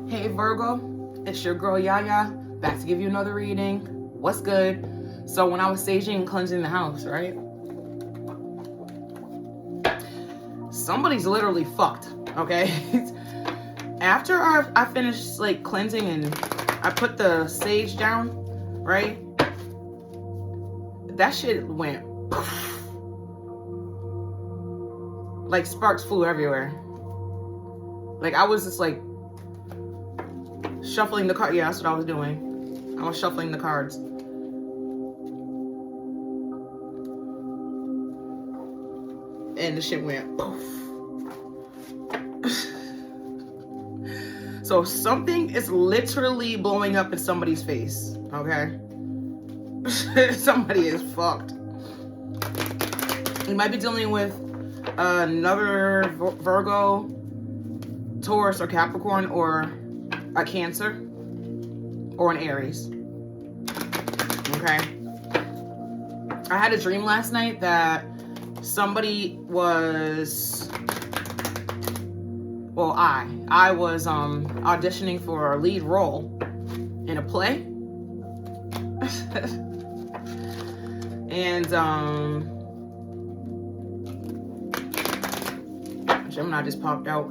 Hey Virgo, it's your girl Yaya, back to give you another reading. What's good? So when I was saging and cleansing the house, right? Somebody's literally fucked, okay? After I finished like cleansing and I put the sage down, right? That shit went like sparks flew everywhere. Like I was just like shuffling the card. Yeah, that's what I was doing. I was shuffling the cards. And the shit went poof. So something is literally blowing up in somebody's face, okay? Somebody is fucked. You might be dealing with another Virgo, Taurus, or Capricorn, or a Cancer, or an Aries. Okay? I had a dream last night that somebody was, well, I was auditioning for a lead role in a play. And Gemini just popped out.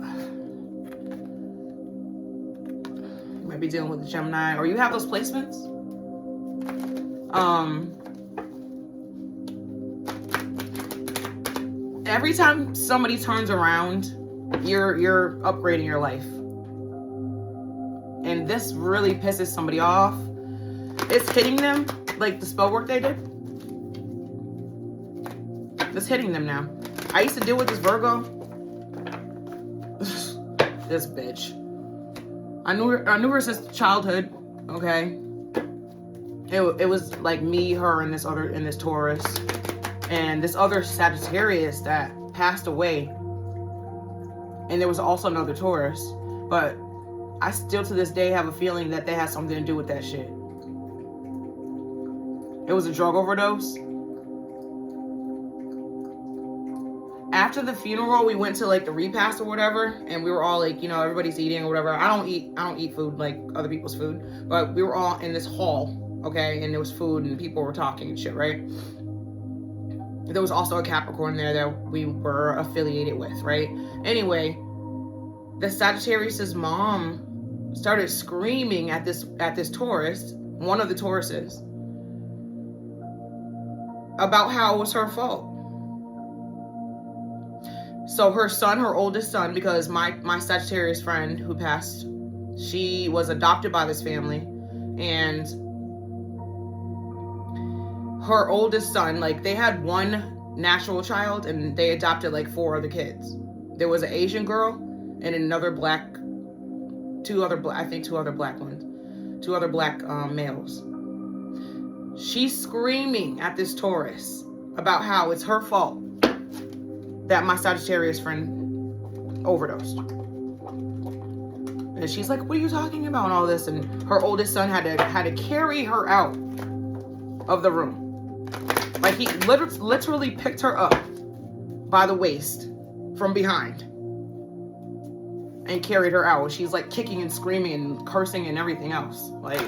You might be dealing with a Gemini, or you have those placements. Every time somebody turns around, you're upgrading your life. And this really pisses somebody off. It's hitting them, like the spell work they did. It's hitting them now. I used to deal with this Virgo. This bitch. I knew her since childhood, okay? It was like me, her, and this Taurus. And this other Sagittarius that passed away. And there was also another Taurus. But I still to this day have a feeling that they had something to do with that shit. It was a drug overdose. After the funeral, we went to like the repast or whatever, and we were all like, you know, everybody's eating or whatever. I don't eat food like other people's food, but we were all in this hall, okay, and there was food and people were talking and shit, right? There was also a Capricorn there that we were affiliated with, right? Anyway, the Sagittarius's mom started screaming at this Taurus, one of the Tauruses, about how it was her fault. So her son, her oldest son, because my Sagittarius friend who passed, she was adopted by this family, and her oldest son, like they had one natural child and they adopted like 4 other kids. There was an Asian girl and another black, two other black males. She's screaming at this Taurus about how it's her fault that my Sagittarius friend overdosed. And she's like, what are you talking about and all this? And her oldest son had to carry her out of the room. Like he literally picked her up by the waist from behind and carried her out. She's like kicking and screaming and cursing and everything else. Like,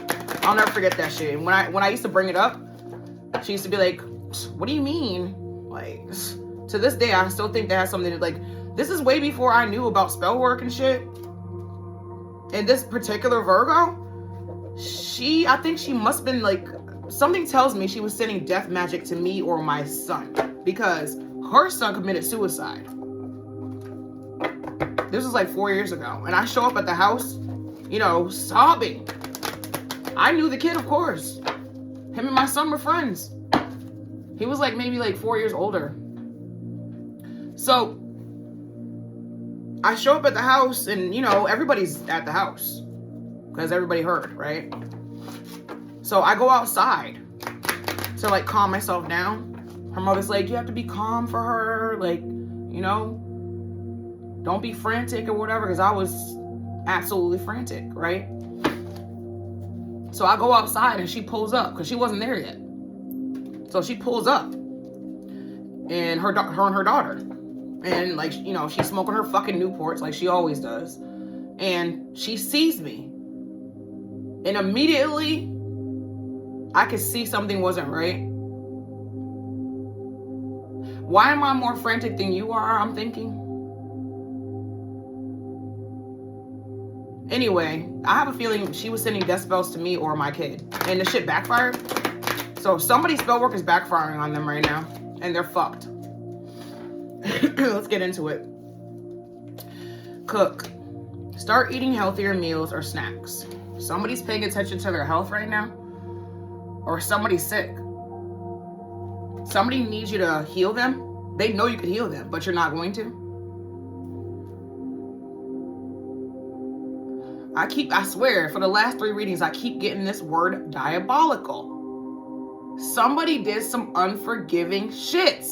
I'll never forget that shit. And when I used to bring it up, she used to be like, what do you mean? Like, to this day, I still think that has something to, like, this is way before I knew about spell work and shit. And this particular Virgo, I think she must have been like, something tells me she was sending death magic to me or my son, because her son committed suicide. This was like 4 years ago. And I show up at the house, you know, sobbing. I knew the kid, of course. Him and my son were friends. He was like maybe like 4 years older. So I show up at the house and, you know, everybody's at the house because everybody heard, right? So I go outside to like calm myself down. Her mother's like, you have to be calm for her. Like, you know, don't be frantic or whatever, because I was absolutely frantic, right? So I go outside and she pulls up because she wasn't there yet. So she pulls up and her and her daughter. And like, you know, she's smoking her fucking Newports like she always does. And she sees me. And immediately, I could see something wasn't right. Why am I more frantic than you are, I'm thinking? Anyway, I have a feeling she was sending death spells to me or my kid. And the shit backfired. So somebody's spell work is backfiring on them right now. And they're fucked. Let's get into it. Cook. Start eating healthier meals or snacks. Somebody's paying attention to their health right now. Or somebody's sick. Somebody needs you to heal them. They know you can heal them, but you're not going to. I swear, for the last 3 readings, I keep getting this word diabolical. Somebody did some unforgiving shit.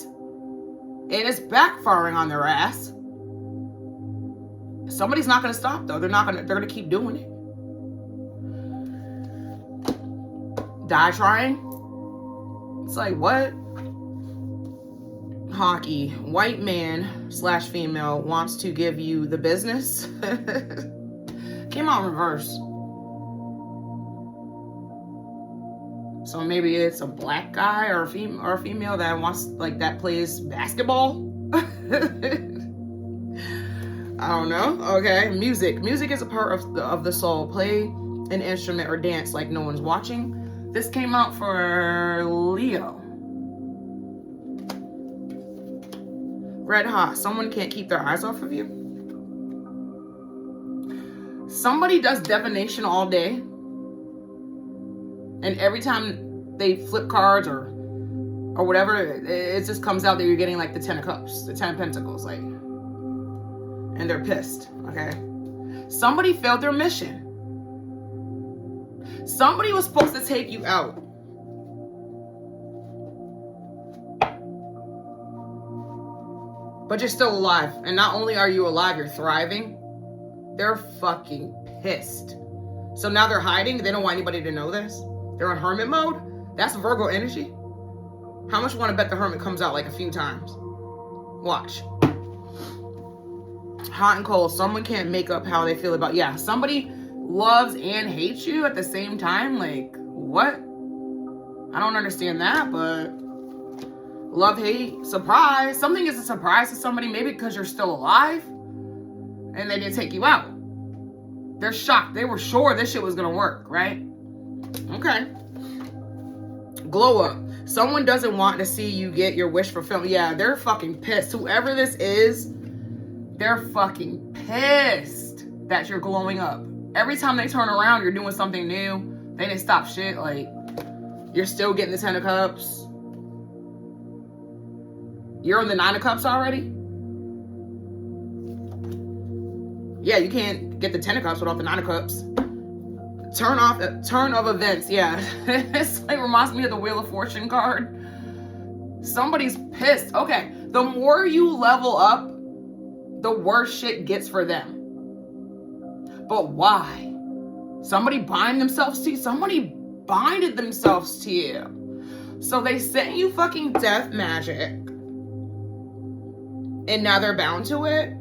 And it's backfiring on their ass. Somebody's not going to stop, though. They're going to keep doing it. Die trying? It's like, what? Hockey. White man / female wants to give you the business. Came out in reverse. So maybe it's a black guy or a female that wants, like, that plays basketball. I don't know. Okay. Music is a part of the soul. Play an instrument or dance like no one's watching. This came out for Leo. Red hot. Someone can't keep their eyes off of you. Somebody does divination all day. And every time they flip cards or whatever, it just comes out that you're getting like the 10 of cups, the 10 of pentacles, like, and they're pissed, okay? Somebody failed their mission. Somebody was supposed to take you out. But you're still alive. And not only are you alive, you're thriving. They're fucking pissed. So now they're hiding. They don't want anybody to know this. They're in hermit mode. That's Virgo energy. How much you want to bet the hermit comes out like a few times? Watch. Hot and cold. Someone can't make up how they feel about... Yeah, somebody loves and hates you at the same time. Like, what? I don't understand that, but... Love, hate, surprise. Something is a surprise to somebody, maybe because you're still alive. And they didn't take you out. They're shocked. They were sure this shit was going to work, right? Okay. Glow up. Someone doesn't want to see you get your wish fulfilled. Yeah, they're fucking pissed. Whoever this is, they're fucking pissed that you're glowing up. Every time they turn around, you're doing something new. They didn't stop shit. Like, you're still getting the 10 of cups. You're on the 9 of cups already? Yeah, you can't get the 10 of cups without the 9 of cups. Turn of events. Yeah. It's like, reminds me of the Wheel of Fortune card. Somebody's pissed. Okay. The more you level up, the worse shit gets for them. But why? Somebody bind themselves to you? Somebody binded themselves to you. So they sent you fucking death magic. And now they're bound to it?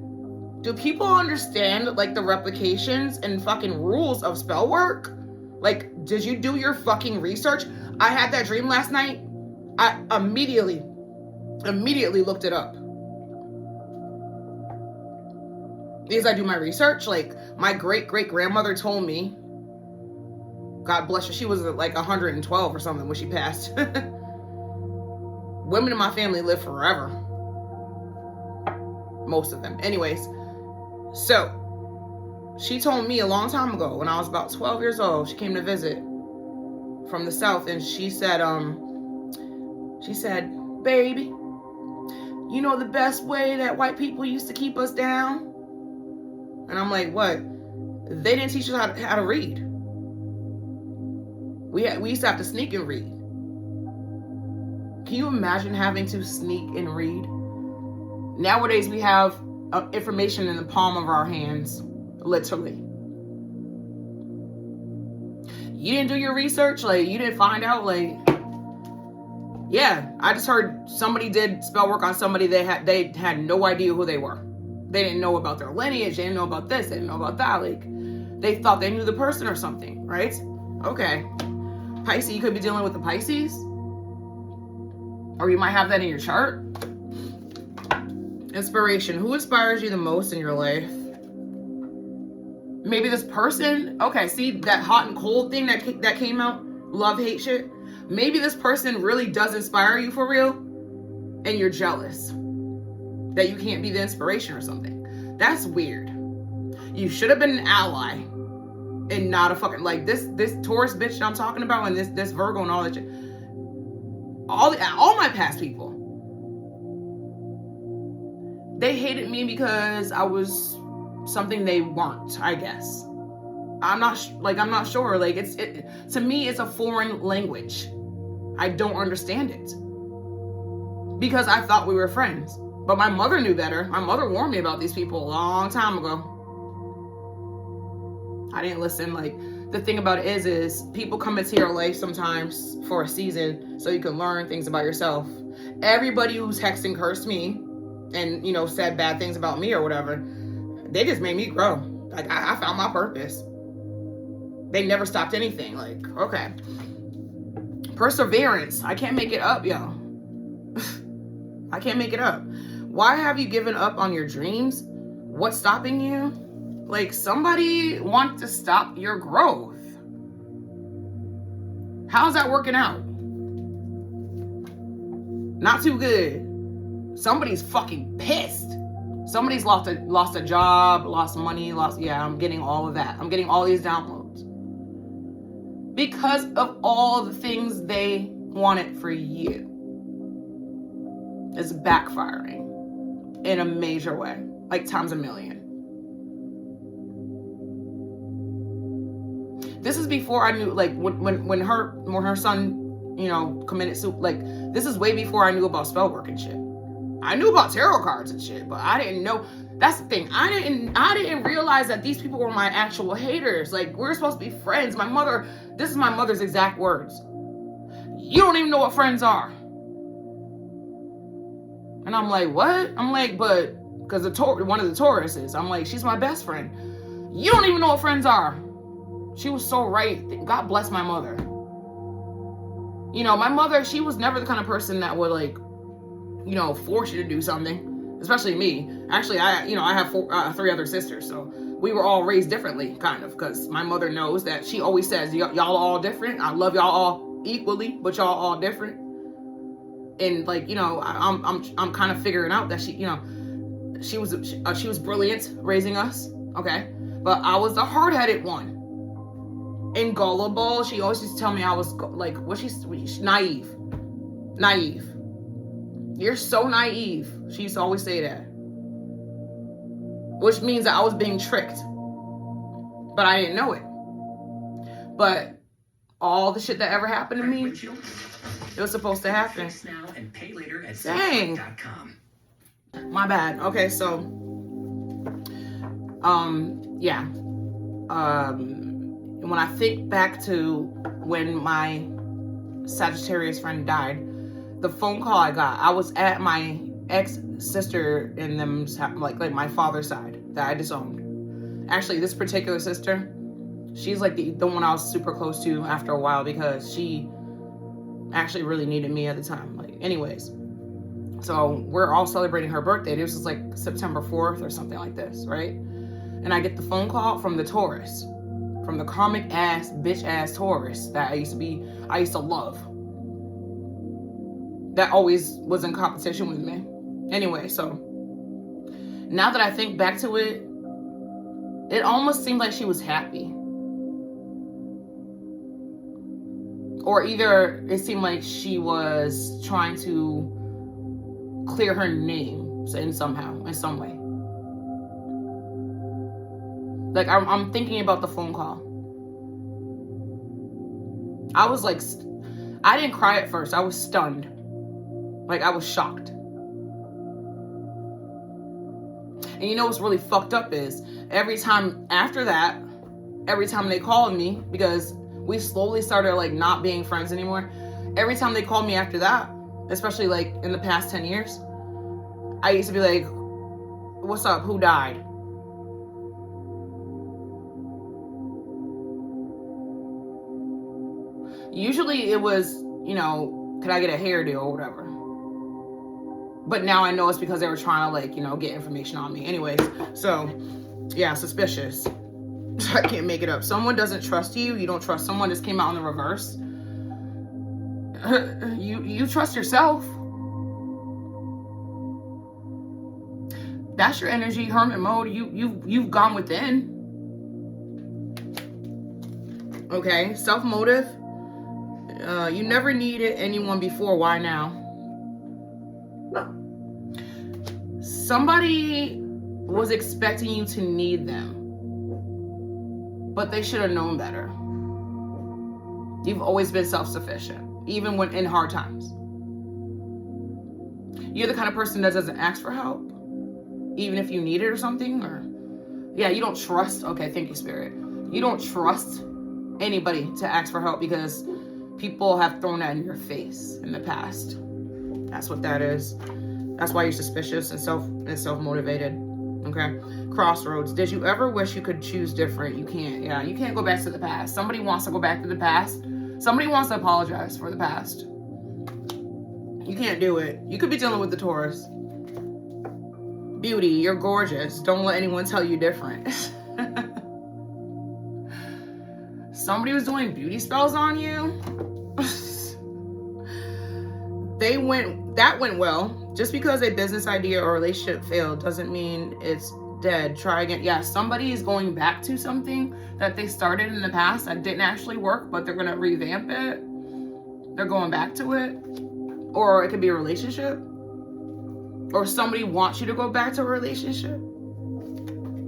Do people understand, like, the replications and fucking rules of spell work? Like, did you do your fucking research? I had that dream last night. I immediately looked it up. Because I do my research. Like, my great-great-grandmother told me, God bless her, she was like 112 or something when she passed. Women in my family live forever. Most of them. Anyways. So, she told me a long time ago, when I was about 12 years old, she came to visit from the South, and she said, baby, you know the best way that white people used to keep us down? And I'm like, what? They didn't teach us how to read. We used to have to sneak and read. Can you imagine having to sneak and read? Nowadays, we have information in the palm of our hands, literally. You didn't do your research? Like, you didn't find out? Like, yeah, I just heard somebody did spell work on somebody. They had no idea who they were. They didn't know about their lineage. They didn't know about this. They didn't know about that. Like, they thought they knew the person or something, right? Okay. Pisces, you could be dealing with the Pisces. Or you might have that in your chart. Inspiration. Who inspires you the most in your life? Maybe this person. Okay, see that hot and cold thing that came out? Love, hate shit. Maybe this person really does inspire you for real. And you're jealous that you can't be the inspiration or something. That's weird. You should have been an ally and not a fucking, like, this Taurus bitch that I'm talking about, and this Virgo and all that shit. All my past people, they hated me because I was something they weren't, I guess. I'm not sure. Like, to me, it's a foreign language. I don't understand it. Because I thought we were friends. But my mother knew better. My mother warned me about these people a long time ago. I didn't listen. Like, the thing about it is people come into your life sometimes for a season so you can learn things about yourself. Everybody who's hexed and cursed me and, you know, said bad things about me or whatever, they just made me grow. Like, I found my purpose. They never stopped anything. Like, okay. Perseverance. I can't make it up, yo. I can't make it up. Why have you given up on your dreams? What's stopping you? Like, somebody wants to stop your growth. How's that working out? Not too good. Somebody's fucking pissed. Somebody's lost a job, lost money, I'm getting all of that. I'm getting all these downloads. Because of all the things they wanted for you. It's backfiring in a major way, like times a million. This is before I knew, like, when her son, you know, committed suicide. Like, this is way before I knew about spell work and shit. I knew about tarot cards and shit, but I didn't know. That's the thing. I didn't realize that these people were my actual haters. Like, we're supposed to be friends. This is my mother's exact words. You don't even know what friends are. And I'm like, what? I'm like, but, because one of the Tauruses, I'm like, she's my best friend. You don't even know what friends are. She was so right. God bless my mother. You know, my mother, she was never the kind of person that would, like, you know, force you to do something. Especially me. Actually, I have three other sisters, so we were all raised differently, kind of, because my mother knows that she always says, y'all all different. I love y'all all equally, but y'all all different. And, like, you know, I'm kind of figuring out that she was brilliant raising us, okay? But I was the hard-headed one. And gullible. She always used to tell me I was, like, she's naive. Naive. You're so naive. She used to always say that. Which means that I was being tricked. But I didn't know it. But all the shit that ever happened to me, it was supposed to happen. Dang. My bad. Okay, so yeah. When I think back to when my Sagittarius friend died, the phone call I got, I was at my ex-sister in them, like my father's side that I disowned. Actually, this particular sister, she's like the one I was super close to after a while because she actually really needed me at the time. Like, anyways, so we're all celebrating her birthday. This was like September 4th or something like this, right? And I get the phone call from the Taurus, from the karmic ass, bitch ass Taurus that I used to love. That always was in competition with me. Anyway, so now that I think back to it, it almost seemed like she was happy. Or either it seemed like she was trying to clear her name in some way. Like, I'm thinking about the phone call. I was like, I didn't cry at first. I was stunned. Like, I was shocked. And you know what's really fucked up is every time after that, every time they called me, because we slowly started like not being friends anymore. Every time they called me after that, especially like in the past 10 years, I used to be like, What's up? Who died? Usually it was, you know, could I get a hairdo or whatever. But now I know it's because they were trying to, like, you know, get information on me. Anyways, so, yeah, suspicious. I can't make it up. Someone doesn't trust you. You don't trust someone. This came out in the reverse. You trust yourself. That's your energy, hermit mode. You've gone within. Okay, self-motive. You never needed anyone before. Why now? Somebody was expecting you to need them, but they should have known better. You've always been self-sufficient, even when in hard times. You're the kind of person that doesn't ask for help, even if you need it or something. Or, yeah, you don't trust. Okay, thank you, Spirit. You don't trust anybody to ask for help because people have thrown that in your face in the past. That's what that is. That's why you're suspicious and self-motivated. Okay. Crossroads. Did you ever wish you could choose different? You can't. Yeah, you can't go back to the past. Somebody wants to go back to the past. Somebody wants to apologize for the past. You can't do it. You could be dealing with the Taurus. Beauty, you're gorgeous. Don't let anyone tell you different. Somebody was doing beauty spells on you. That went well. Just because a business idea or relationship failed doesn't mean it's dead. Try again. Yeah, somebody is going back to something that they started in the past that didn't actually work, but they're going to revamp it. They're going back to it. Or it could be a relationship. Or somebody wants you to go back to a relationship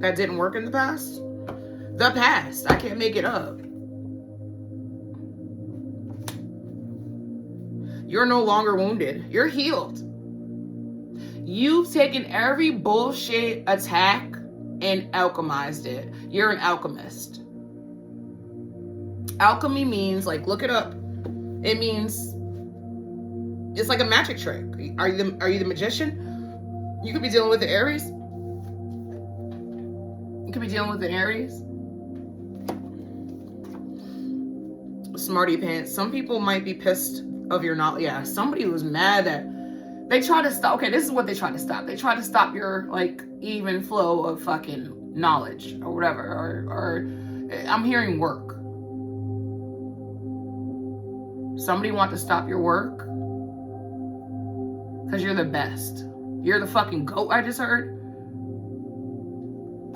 that didn't work in the past. The past. I can't make it up. You're no longer wounded. You're healed. You've taken every bullshit attack and alchemized it. You're an alchemist. Alchemy means, like, look it up. It means it's like a magic trick. Are you the magician? You could be dealing with the Aries. You could be dealing with the Aries. Smarty pants. Some people might be pissed of your knowledge. Yeah, somebody was mad that they tried to stop. Okay, this is what they tried to stop. They tried to stop your, like, even flow of fucking knowledge or whatever. Or I'm hearing work. Somebody want to stop your work because you're the best. You're the fucking GOAT, I just heard.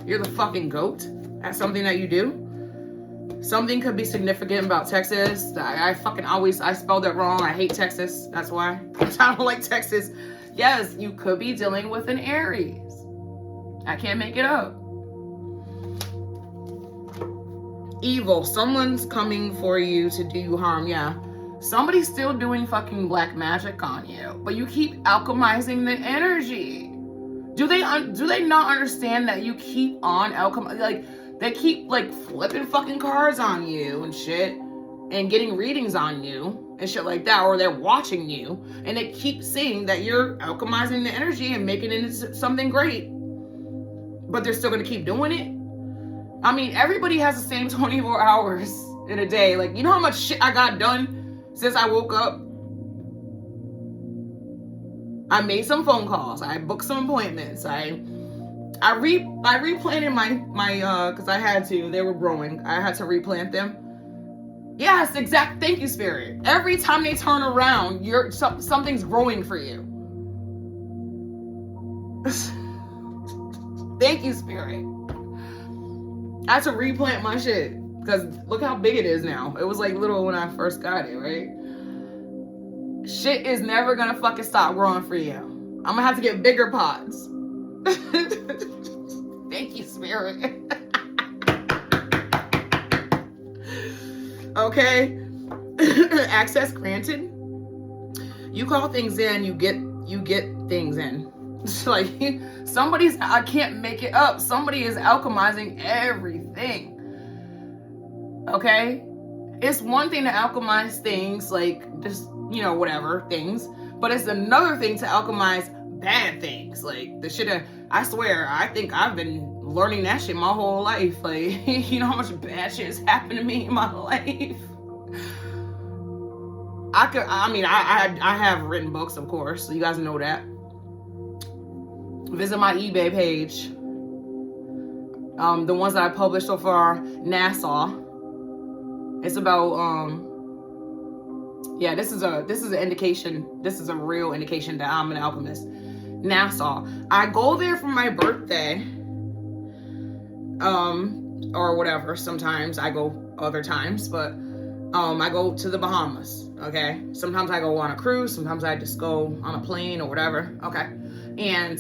You're the fucking GOAT at something that you do. Something could be significant about Texas. I spelled it wrong. I hate Texas. That's why. I don't like Texas. Yes, you could be dealing with an Aries. I can't make it up. Evil. Someone's coming for you to do you harm. Yeah. Somebody's still doing fucking black magic on you, but you keep alchemizing the energy. Do they not understand that you keep on alchemizing? Like, they keep, like, flipping fucking cards on you and shit and getting readings on you and shit like that, or they're watching you and they keep seeing that you're alchemizing the energy and making it into something great, but they're still gonna keep doing it. I mean, everybody has the same 24 hours in a day. Like, you know how much shit I got done since I woke up? I made some phone calls. I booked some appointments. I replanted my because I had to. They were growing. I had to replant them. Yes, exact. Thank you, Spirit. Every time they turn around, something's growing for you. Thank you, Spirit. I had to replant my shit because look how big it is now. It was like little when I first got it, right? Shit is never gonna fucking stop growing for you. I'm gonna have to get bigger pots. Thank you, Spirit. Okay. Access granted. You call things in, you get things in. It's like I can't make it up. Somebody is alchemizing everything. Okay? It's one thing to alchemize things, like just, whatever things, but it's another thing to alchemize bad things. Like the shit, I swear, I think I've been learning that shit my whole life. Like, you know how much bad shit has happened to me in my life. I have written books, of course, so you guys know that. Visit my eBay page. The ones that I published so far, Nassau. It's about yeah, this is an indication. This is a real indication that I'm an alchemist. Nassau. I go there for my birthday. Or whatever. Sometimes I go other times, but I go to the Bahamas. Okay. Sometimes I go on a cruise. Sometimes I just go on a plane or whatever. Okay. And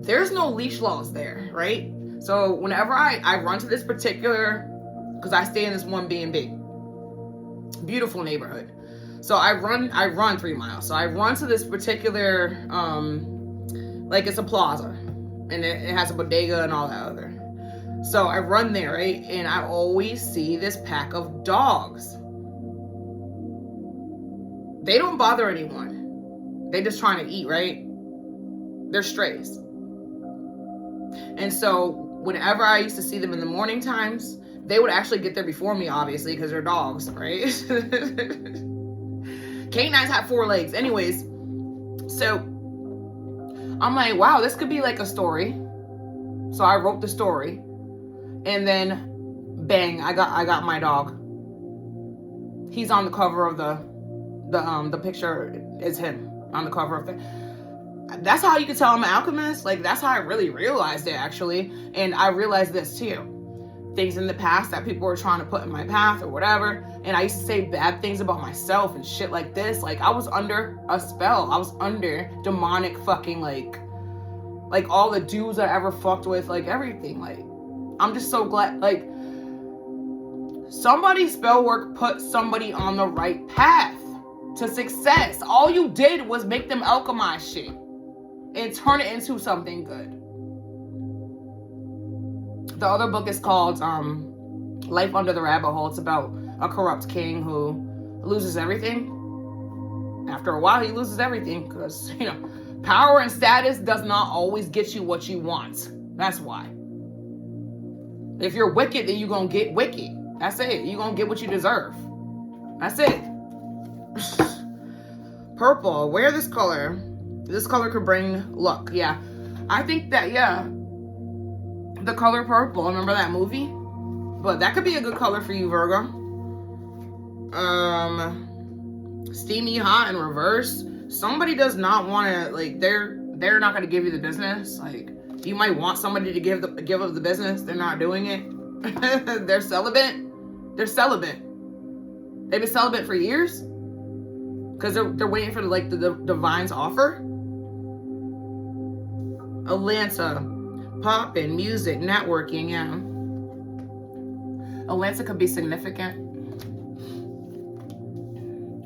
there's no leash laws there, right? So whenever I run to this particular, because I stay in this one B&B, beautiful neighborhood. So I run 3 miles. So I run to this particular, like it's a plaza, and it has a bodega and all that other. So I run there, right? And I always see this pack of dogs. They don't bother anyone. They just trying to eat, right? They're strays. And so whenever I used to see them in the morning times, they would actually get there before me, obviously, because they're dogs, right? Canines have 4 legs. Anyways, so I'm like, wow, this could be like a story. So I wrote the story, and then bang, I got my dog. He's on the cover of the picture is him on the cover of the. That's how you can tell I'm an alchemist. Like, that's how I really realized it, actually. And I realized this too. Things in the past that people were trying to put in my path or whatever. And I used to say bad things about myself and shit like this. Like, I was under a spell. I was under demonic fucking, like all the dudes I ever fucked with, like everything. Like, I'm just so glad, like, somebody's spell work put somebody on the right path to success. All you did was make them alchemize shit and turn it into something good. The other book is called Life Under the Rabbit Hole. It's about a corrupt king who loses everything. After a while, he loses everything because, you know, power and status does not always get you what you want. That's why. If you're wicked, then you're going to get wicked. That's it. You're going to get what you deserve. That's it. Purple. Wear this color. This color could bring luck. Yeah. I think that, yeah. The color purple. Remember that movie? But that could be a good color for you, Virgo. Steamy hot in reverse. Somebody does not want to, like, they're not going to give you the business. Like, you might want somebody to give up the business. They're not doing it. They're celibate. They're celibate. They've been celibate for years. Because they're waiting for, like, the divine's offer. Atlanta. Pop and music, networking, yeah. Atlanta could be significant.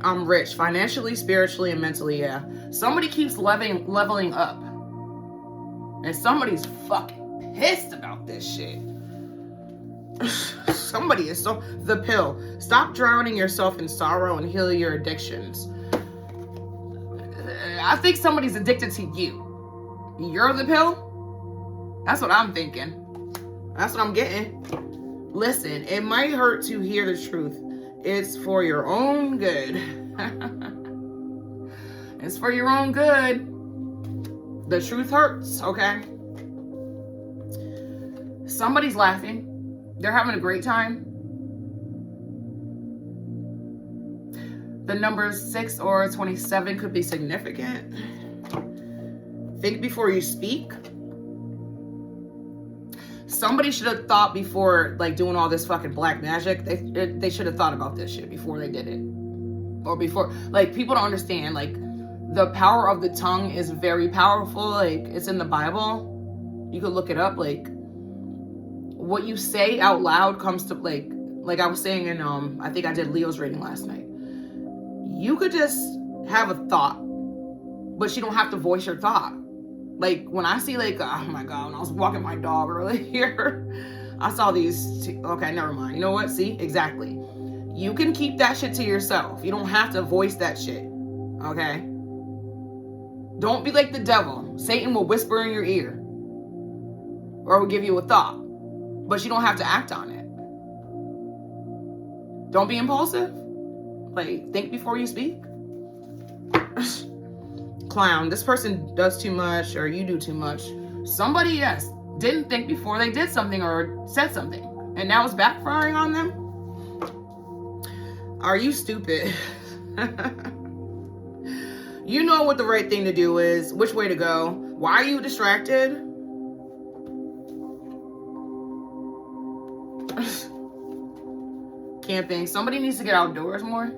I'm rich, financially, spiritually, and mentally, yeah. Somebody keeps leveling up. And somebody's fucking pissed about this shit. Somebody is so... The pill. Stop drowning yourself in sorrow and heal your addictions. I think somebody's addicted to you. You're the pill? That's what I'm thinking. That's what I'm getting. Listen, it might hurt to hear the truth. It's for your own good. It's for your own good. The truth hurts, okay? Somebody's laughing. They're having a great time. The numbers 6 or 27 could be significant. Think before you speak. Somebody should have thought before, like, doing all this fucking black magic. They should have thought about this shit before they did it. Or before, like, people don't understand, like, the power of the tongue is very powerful. Like, it's in the Bible. You could look it up. Like, what you say out loud comes to, like I was saying in, I think I did Leo's reading last night. You could just have a thought, but you don't have to voice your thought. Like, when I see, like, oh my God, when I was walking my dog earlier, I saw these, okay, never mind. You know what? See? Exactly. You can keep that shit to yourself. You don't have to voice that shit. Okay? Don't be like the devil. Satan will whisper in your ear. Or will give you a thought. But you don't have to act on it. Don't be impulsive. Like, think before you speak. Clown. This person does too much or you do too much. Somebody, yes, didn't think before they did something or said something. And now it's backfiring on them. Are you stupid? You know what the right thing to do is, which way to go. Why are you distracted? Camping. Somebody needs to get outdoors more.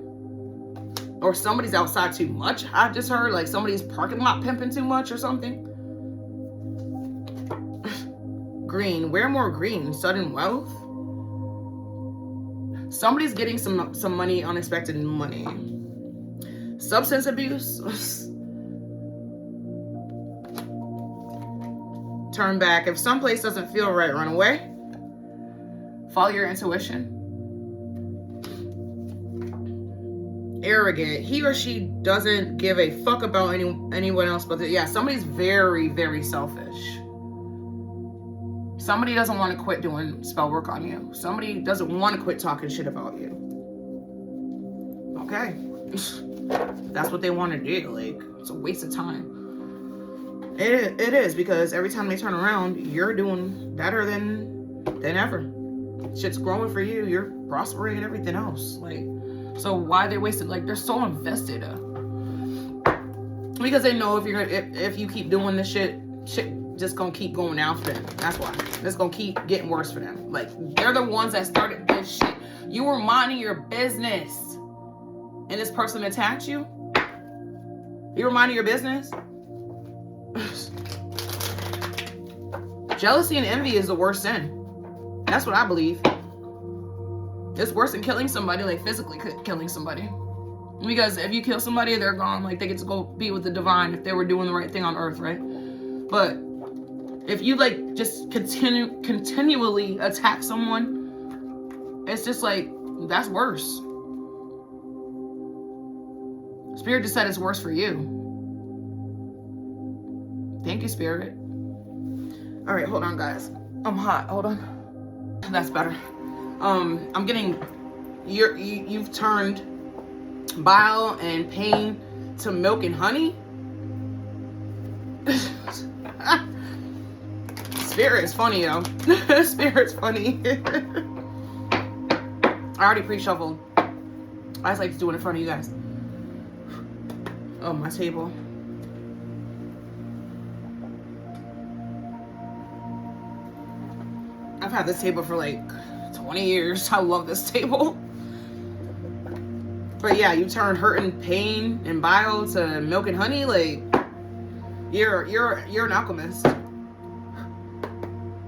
Or somebody's outside too much. I just heard like somebody's parking lot pimping too much or something. Green. Wear more green. Sudden wealth. Somebody's getting some money, unexpected money. Substance abuse. Turn back. If someplace doesn't feel right, run away. Follow your intuition. Arrogant. He or she doesn't give a fuck about anyone else but yeah, somebody's very, very selfish. Somebody doesn't want to quit doing spell work on you. Somebody doesn't want to quit talking shit about you. Okay. That's what they want to do. Like, it's a waste of time. It is, because every time they turn around, you're doing better than ever. Shit's growing for you. You're prospering and everything else. Like, so why they wasted? Like, they're so invested. Because they know if you keep doing this shit just gonna keep going down for them. That's why. It's gonna keep getting worse for them. Like, they're the ones that started this shit. You were minding your business, and this person attacked you. You were minding your business. Jealousy and envy is the worst sin. That's what I believe. It's worse than killing somebody, like physically killing somebody. Because if you kill somebody, they're gone. Like, they get to go be with the divine if they were doing the right thing on earth, right? But if you like just continually attack someone, it's just like, that's worse. Spirit just said it's worse for you. Thank you, Spirit. All right, hold on, guys. I'm hot. Hold on. That's better. I'm getting. You've turned bile and pain to milk and honey. Spirit is funny, yo. Spirit's funny. I already pre-shuffled. I just like to do it in front of you guys. Oh, my table. I've had this table for like 20 years. I love this table. But yeah, you turn hurt and pain and bile to milk and honey. Like, you're an alchemist.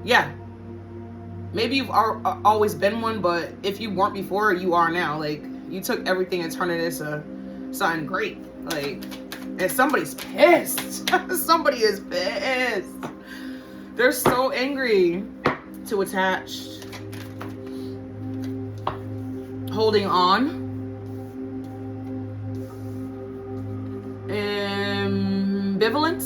Yeah. Maybe you've always been one, but if you weren't before, you are now. Like, you took everything and turned it into something great. Like, and somebody's pissed. Somebody is pissed. They're so angry. To attach. Holding on. Ambivalent.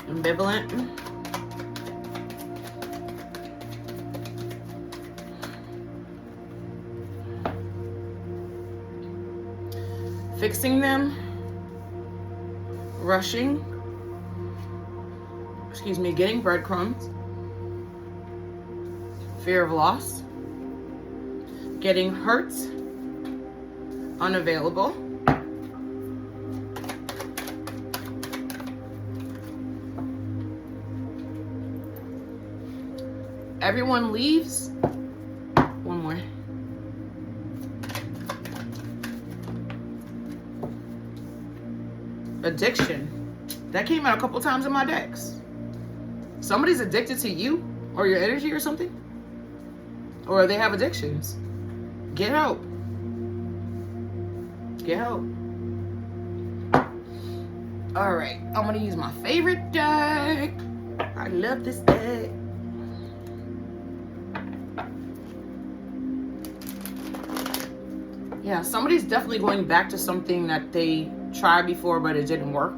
Ambivalent. Fixing them. Rushing. Excuse me, getting breadcrumbs. Fear of loss. Getting hurt. Unavailable. Everyone leaves. One more. Addiction. That came out a couple times in my decks. Somebody's addicted to you or your energy or something. Or they have addictions. Get help. Get help. Alright, I'm gonna use my favorite deck. I love this deck. Yeah, somebody's definitely going back to something that they tried before, but it didn't work.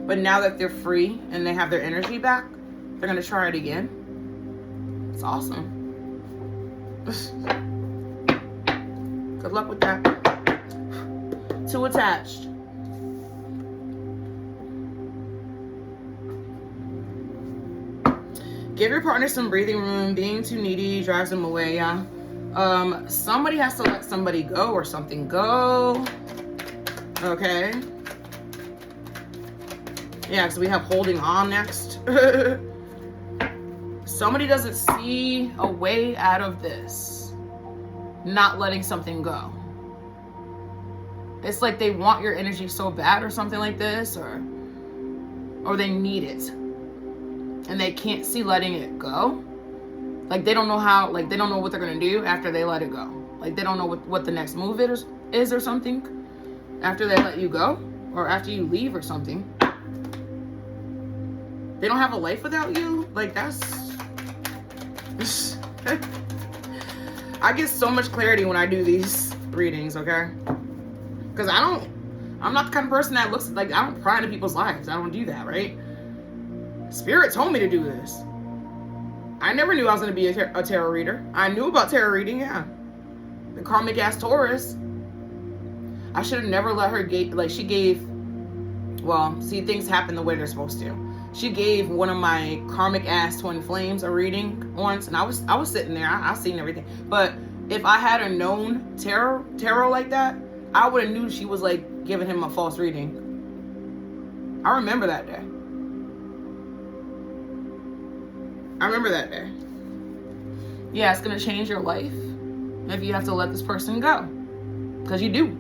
But now that they're free and they have their energy back, they're going to try it again. It's awesome. Good luck with that. Too attached. Give your partner some breathing room. Being too needy drives them away. Yeah. Somebody has to let somebody go or something go. Okay. Yeah, because we have holding on next. Somebody doesn't see a way out of this. Not letting something go. It's like they want your energy so bad or something like this, or they need it. And they can't see letting it go. Like they don't know how, like they don't know what they're gonna do after they let it go. Like they don't know what the next move is or something after they let you go or after you leave or something. They don't have a life without you. Like that's I get so much clarity when I do these readings, okay? Because I'm not the kind of person that looks like, I don't pry into people's lives. I don't do that, right? Spirit told me to do this. I never knew I was going to be a tarot reader. I knew about tarot reading, yeah. The karmic ass Taurus. I should have never let her she gave, well, see, things happen the way they're supposed to. She gave one of my karmic ass twin flames a reading once, and I was sitting there. I seen everything. But if I had known tarot like that, I would have knew she was like giving him a false reading. I remember that day. Yeah, it's gonna change your life if you have to let this person go, because you do.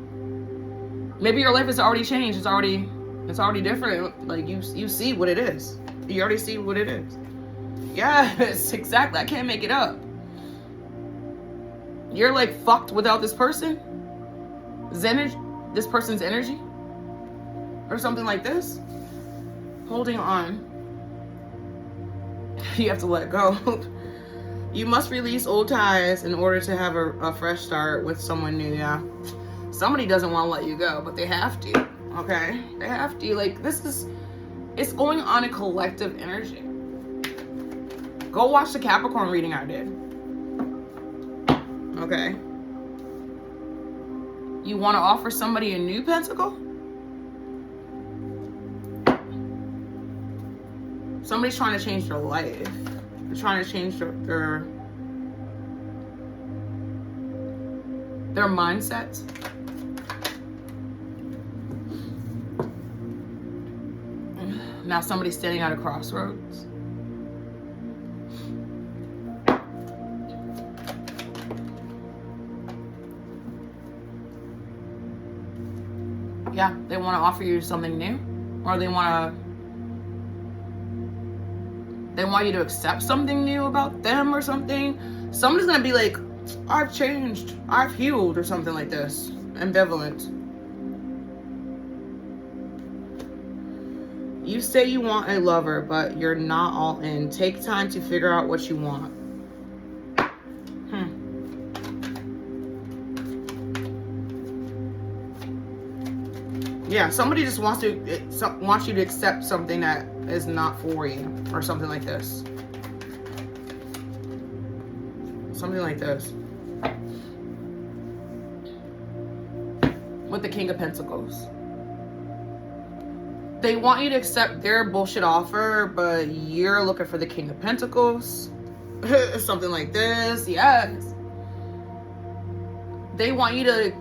Maybe your life has already changed. It's already different. Like you see what it is. You already see what it is. Yes, exactly. I can't make it up. You're like fucked without this person. This person's energy, or something like this. Holding on. You have to let go. You must release old ties in order to have a fresh start with someone new. Yeah. Somebody doesn't want to let you go, but they have to. Okay? They have to. Like, it's going on a collective energy. Go watch the Capricorn reading I did. Okay? You want to offer somebody a new pentacle? Somebody's trying to change their life. They're trying to change their mindset. Now somebody's standing at a crossroads. Yeah, they want to offer you something new, or they want you to accept something new about them or something. Somebody's gonna be like, I've changed, I've healed, or something like this. Ambivalent. You say you want a lover, but you're not all in. Take time to figure out what you want. Yeah, somebody just wants you to accept something that is not for you, or something like this. Something like this. With the King of Pentacles. They want you to accept their bullshit offer, but you're looking for the King of Pentacles. Something like this. Yes. They want you to,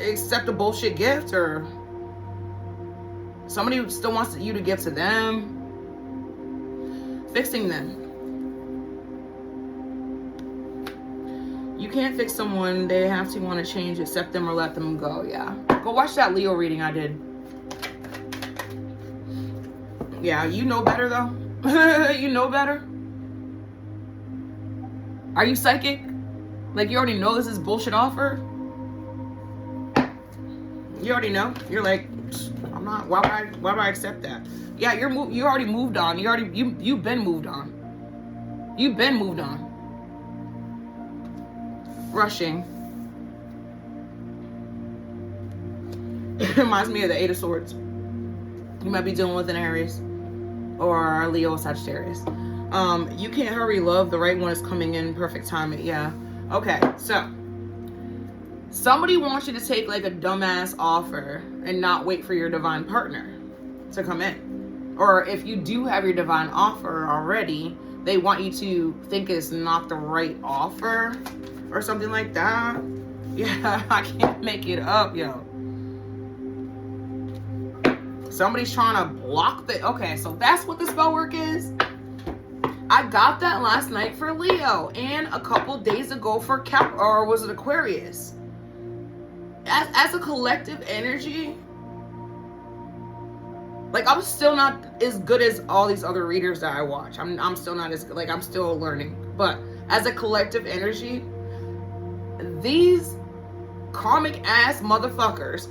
accept a bullshit gift, or somebody still wants you to give to them. Fixing them. You can't fix someone. They have to want to change, accept them, or let them go. Yeah. Go watch that Leo reading I did. Yeah, you know better though. You know better. Are you psychic? Like you already know this is bullshit offer? You already know. You're like, I'm not. Why would I accept that? Yeah, you already moved on. You've been moved on. You've been moved on. Rushing. It reminds me of the Eight of Swords. You might be dealing with an Aries or a Leo, Sagittarius. You can't hurry love. The right one is coming in perfect timing. Yeah. Okay, so somebody wants you to take like a dumbass offer and not wait for your divine partner to come in. Or if you do have your divine offer already, they want you to think it's not the right offer or something like that. Yeah, I can't make it up, yo. Somebody's trying to block the... Okay, so that's what the spell work is. I got that last night for Leo and a couple days ago for Cap, or was it Aquarius? As a collective energy, like, I'm still not as good as all these other readers that I watch. I'm still not as, like, I'm still learning. But as a collective energy, these karmic ass motherfuckers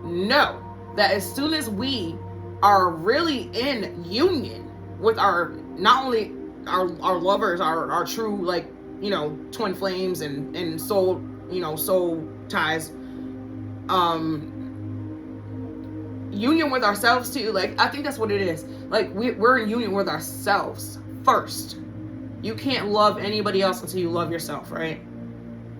know that as soon as we are really in union with our, not only our lovers, our true, like, you know, twin flames and soul, you know, soul ties, union with ourselves too. Like, I think that's what it is. Like, we're in union with ourselves first. You can't love anybody else until you love yourself, right?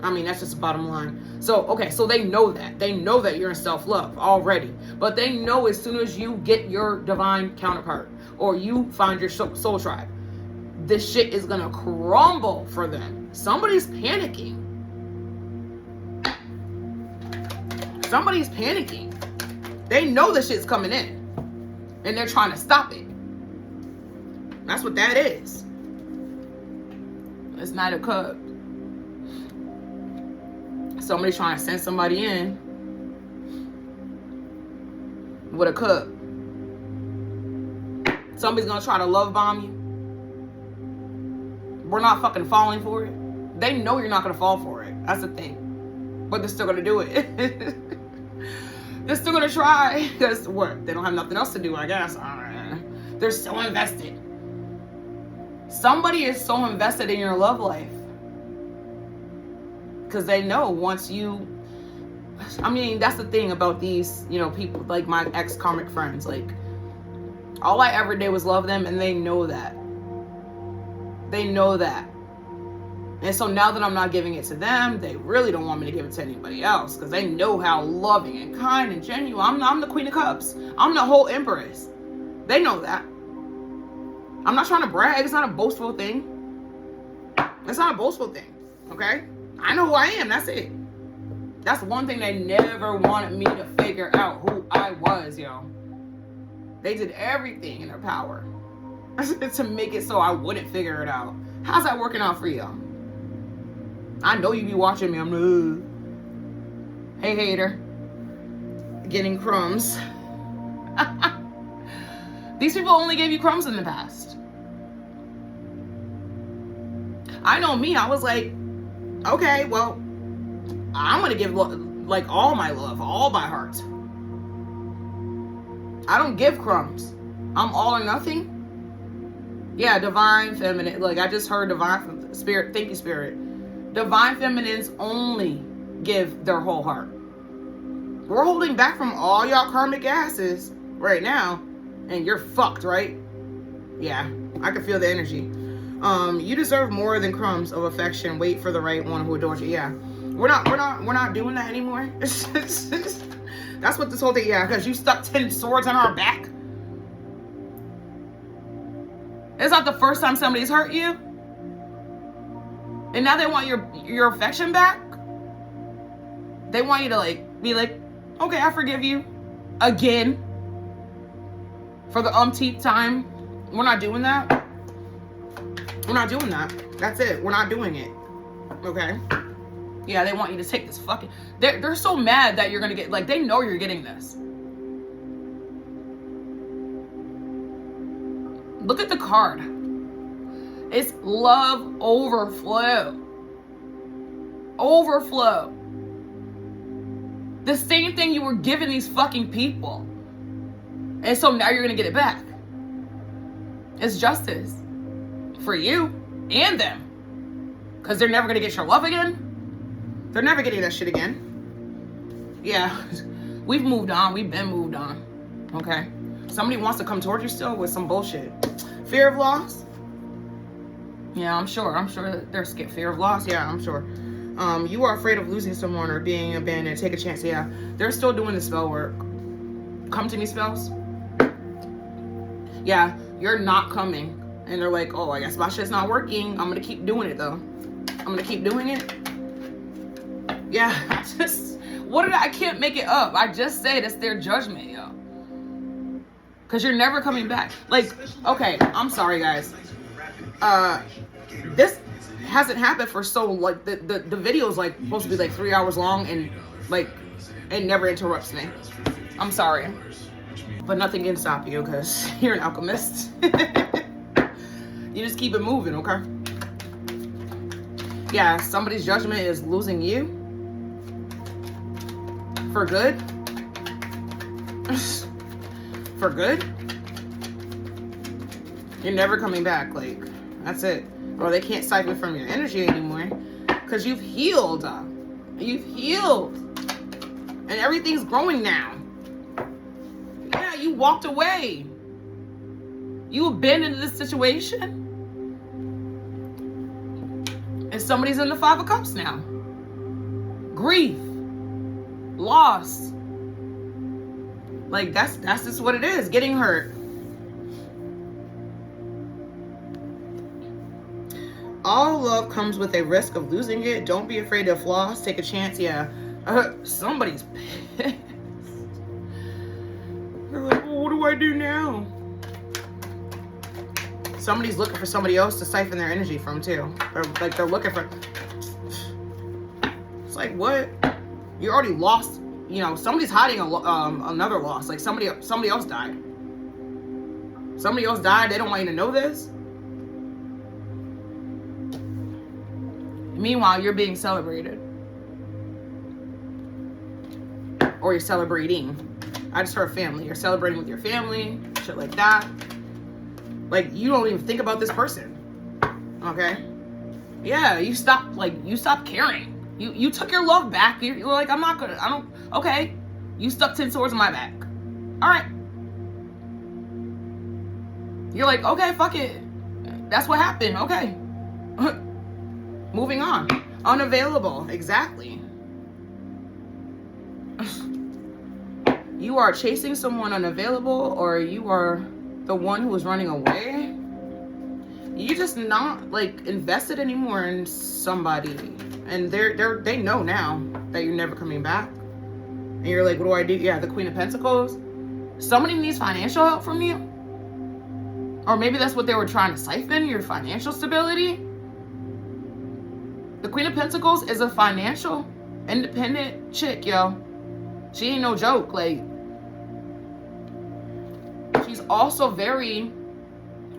I mean, that's just the bottom line. So, okay, so they know that. They know that you're in self-love already. But they know as soon as you get your divine counterpart or you find your soul tribe, this shit is gonna crumble for them. Somebody's panicking. Somebody's panicking. They know the shit's coming in. And they're trying to stop it. That's what that is. It's not a cup. Somebody's trying to send somebody in with a cup. Somebody's gonna try to love bomb you. We're not fucking falling for it. They know you're not gonna fall for it. That's the thing. But they're still gonna do it. They're still gonna try. Because what? They don't have nothing else to do, I guess. They're so invested. Somebody is so invested in your love life. Because they know once you... I mean, that's the thing about these, you know, people, like my ex-karmic friends. Like, all I ever did was love them, and they know that. They know that. And so now that I'm not giving it to them, they really don't want me to give it to anybody else. Because they know how loving and kind and genuine. I'm the Queen of Cups. I'm the whole Empress. They know that. I'm not trying to brag. It's not a boastful thing. It's not a boastful thing. Okay? I know who I am. That's it. That's one thing they never wanted me to figure out who I was, yo. They did everything in their power to make it so I wouldn't figure it out. How's that working out for you? I know you be watching me. I'm hey, hater. Getting crumbs. These people only gave you crumbs in the past. I know me. I was like, okay, well, I'm going to give like all my love, all my heart. I don't give crumbs. I'm all or nothing. Yeah, divine feminine. Like, I just heard divine spirit. Thank you, spirit. Divine feminines only give their whole heart. We're holding back from all y'all karmic asses right now. And you're fucked, right? Yeah, I can feel the energy. You deserve more than crumbs of affection. Wait for the right one who adores you. Yeah. We're not doing that anymore. That's what this whole thing, yeah, because you stuck 10 swords on our back. It's not the first time somebody's hurt you. And now they want your affection back. They want you to like be like, okay, I forgive you. Again. For the umpteenth time. We're not doing that. We're not doing that. That's it. We're not doing it. Okay? Yeah, they want you to take this fucking... They're so mad that you're going to get... Like, they know you're getting this. Look at the card. It's love overflow. Overflow. The same thing you were giving these fucking people. And so now you're going to get it back. It's justice. For you and them. Because they're never going to get your love again. They're never getting that shit again. Yeah. We've moved on. We've been moved on. Okay? Somebody wants to come towards you still with some bullshit. Fear of loss? Yeah, I'm sure. I'm sure they're scared. Fear of loss? Yeah, I'm sure. You are afraid of losing someone or being abandoned. Take a chance. Yeah, they're still doing the spell work. Come to me, spells. Yeah, you're not coming. And they're like, oh, I guess my shit's not working. I'm going to keep doing it, though. I'm going to keep doing it. Yeah, I can't make it up. I just said it's their judgment, yo. Because you're never coming back. Like, okay, I'm sorry, guys. This hasn't happened for so, like, the video's, like, supposed to be, like, 3 hours long and, like, it never interrupts me. I'm sorry. But nothing can stop you because you're an alchemist. You just keep it moving, okay? Yeah, somebody's judgment is losing you. For good. For good. You're never coming back. Like, that's it. Or they can't siphon from your energy anymore. Because you've healed. You've healed. And everything's growing now. Yeah, you walked away. You abandoned this situation. And somebody's in the 5 of Cups now. Grief. Loss. Like, that's just what it is. Getting hurt. All love comes with a risk of losing it. Don't be afraid of loss. Take a chance. Yeah. Somebody's pissed. They're like, well, what do I do now? Somebody's looking for somebody else to siphon their energy from, too. Or, like, they're looking for... It's like, what? You already lost... You know, somebody's hiding another loss. Like, somebody else died. Somebody else died. They don't want you to know this. Meanwhile, you're being celebrated. Or you're celebrating. I just heard family. You're celebrating with your family. Shit like that. Like, you don't even think about this person. Okay? Yeah, you stopped caring. You took your love back. You're like, okay. You stuck 10 swords in my back. All right. You're like, okay, fuck it. That's what happened. Okay. Moving on. Unavailable. Exactly. You are chasing someone unavailable, or you are the one who is running away. You're just not, like, invested anymore in somebody. And they know now that you're never coming back. And you're like, what do I do? Yeah, the Queen of Pentacles. Somebody needs financial help from you. Or maybe that's what they were trying to siphon, your financial stability. The Queen of Pentacles is a financial, independent chick, yo. She ain't no joke. Like, she's also very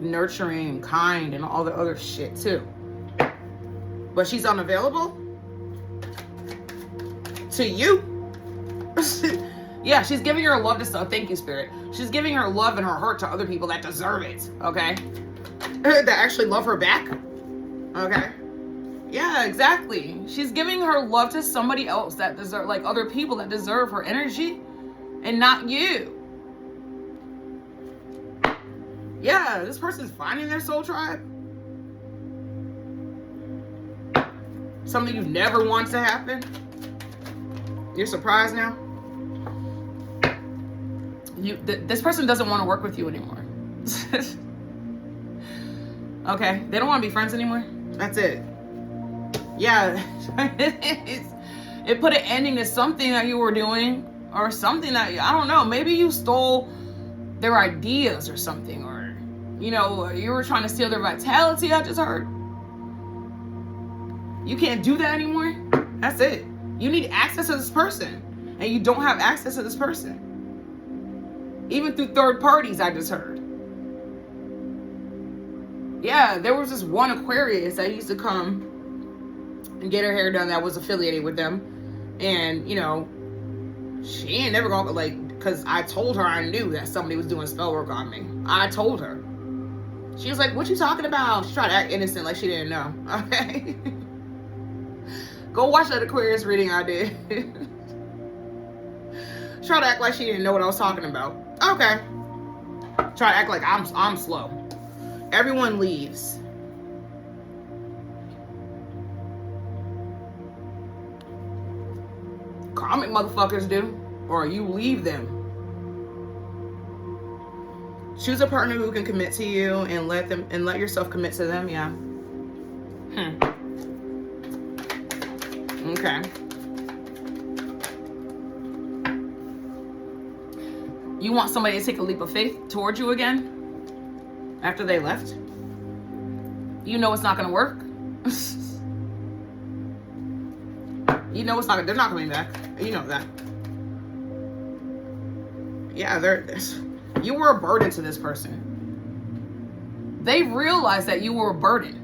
nurturing, kind, and all the other shit, too. But she's unavailable to you. Yeah, she's giving her love to stuff. Thank you, Spirit. She's giving her love and her heart to other people that deserve it, okay? That actually love her back, okay? Yeah, exactly. She's giving her love to somebody else that deserve, like, other people that deserve her energy and not you. Yeah, this person's finding their soul tribe. Something you've never wanted to happen. You're surprised now. This person doesn't want to work with you anymore. Okay, they don't want to be friends anymore. That's it. Yeah, it put an ending to something that you were doing, or something that, I don't know, maybe you stole their ideas or something, or, you know, you were trying to steal their vitality, I just heard. You can't do that anymore. That's it. You need access to this person, and you don't have access to this person. Even through third parties, I just heard. Yeah, there was this one Aquarius that used to come and get her hair done that was affiliated with them. And, you know, she ain't never gonna, like, because I told her I knew that somebody was doing spell work on me. I told her. She was like, what you talking about? She tried to act innocent like she didn't know. Okay? Go watch that Aquarius reading I did. Try to act like she didn't know what I was talking about. Okay. Try to act like I'm slow. Everyone leaves. Karmic motherfuckers do. Or you leave them. Choose a partner who can commit to you and let yourself commit to them. Yeah. Okay. You want somebody to take a leap of faith towards you again after they left? You know it's not going to work. You know it's not. They're not coming back. You know that. Yeah, you were a burden to this person. They realized that you were a burden.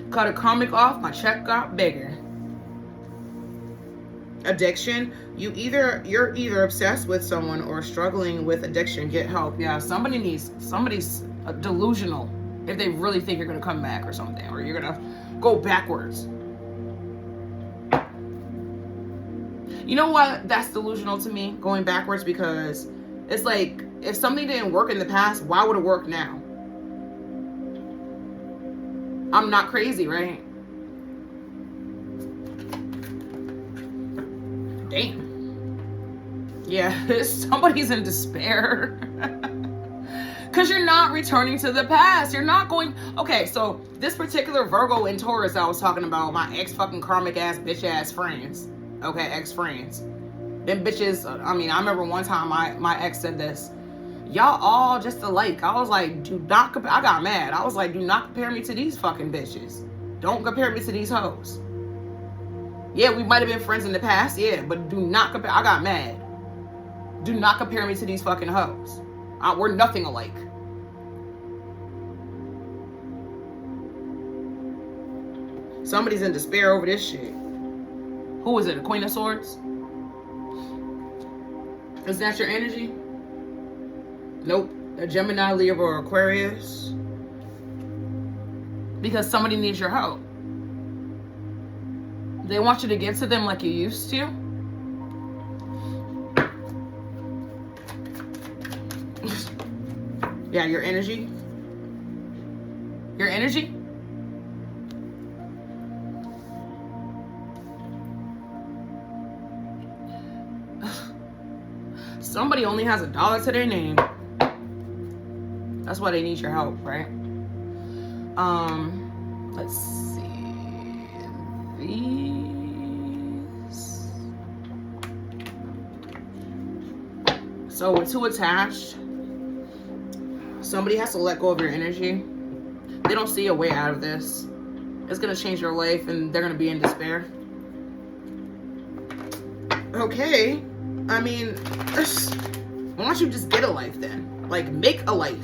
Cut a karmic off, my check got bigger. Addiction, you're either obsessed with someone or struggling with addiction. Get help. Yeah, somebody's delusional if they really think you're gonna come back or something, or you're gonna go backwards. You know what? That's delusional to me, going backwards, because it's like, if something didn't work in the past, why would it work now? I'm not crazy, right? Damn. Yeah, somebody's in despair. Because you're not returning to the past. You're not going... Okay, so this particular Virgo and Taurus I was talking about, my ex-fucking karmic ass, bitch-ass friends. Okay, ex-friends. Them bitches, I mean, I remember one time my ex said this. Y'all all just alike. I was like, do not compare. I got mad. I was like, do not compare me to these fucking bitches. Don't compare me to these hoes. Yeah, we might have been friends in the past, yeah, but do not compare. I got mad. Do not compare me to these fucking hoes. We're nothing alike. Somebody's in despair over this shit. Who is it? A Queen of Swords? Is that your energy? Nope. A Gemini, Libra, or Aquarius. Because somebody needs your help. They want you to give to them like you used to. Yeah, your energy. Your energy? Somebody only has $1 to their name. That's why they need your help, right? Let's see. These. So with two attached, somebody has to let go of your energy. They don't see a way out of this. It's gonna change your life and they're gonna be in despair. Okay. I mean, why don't you just get a life then? Like, make a life.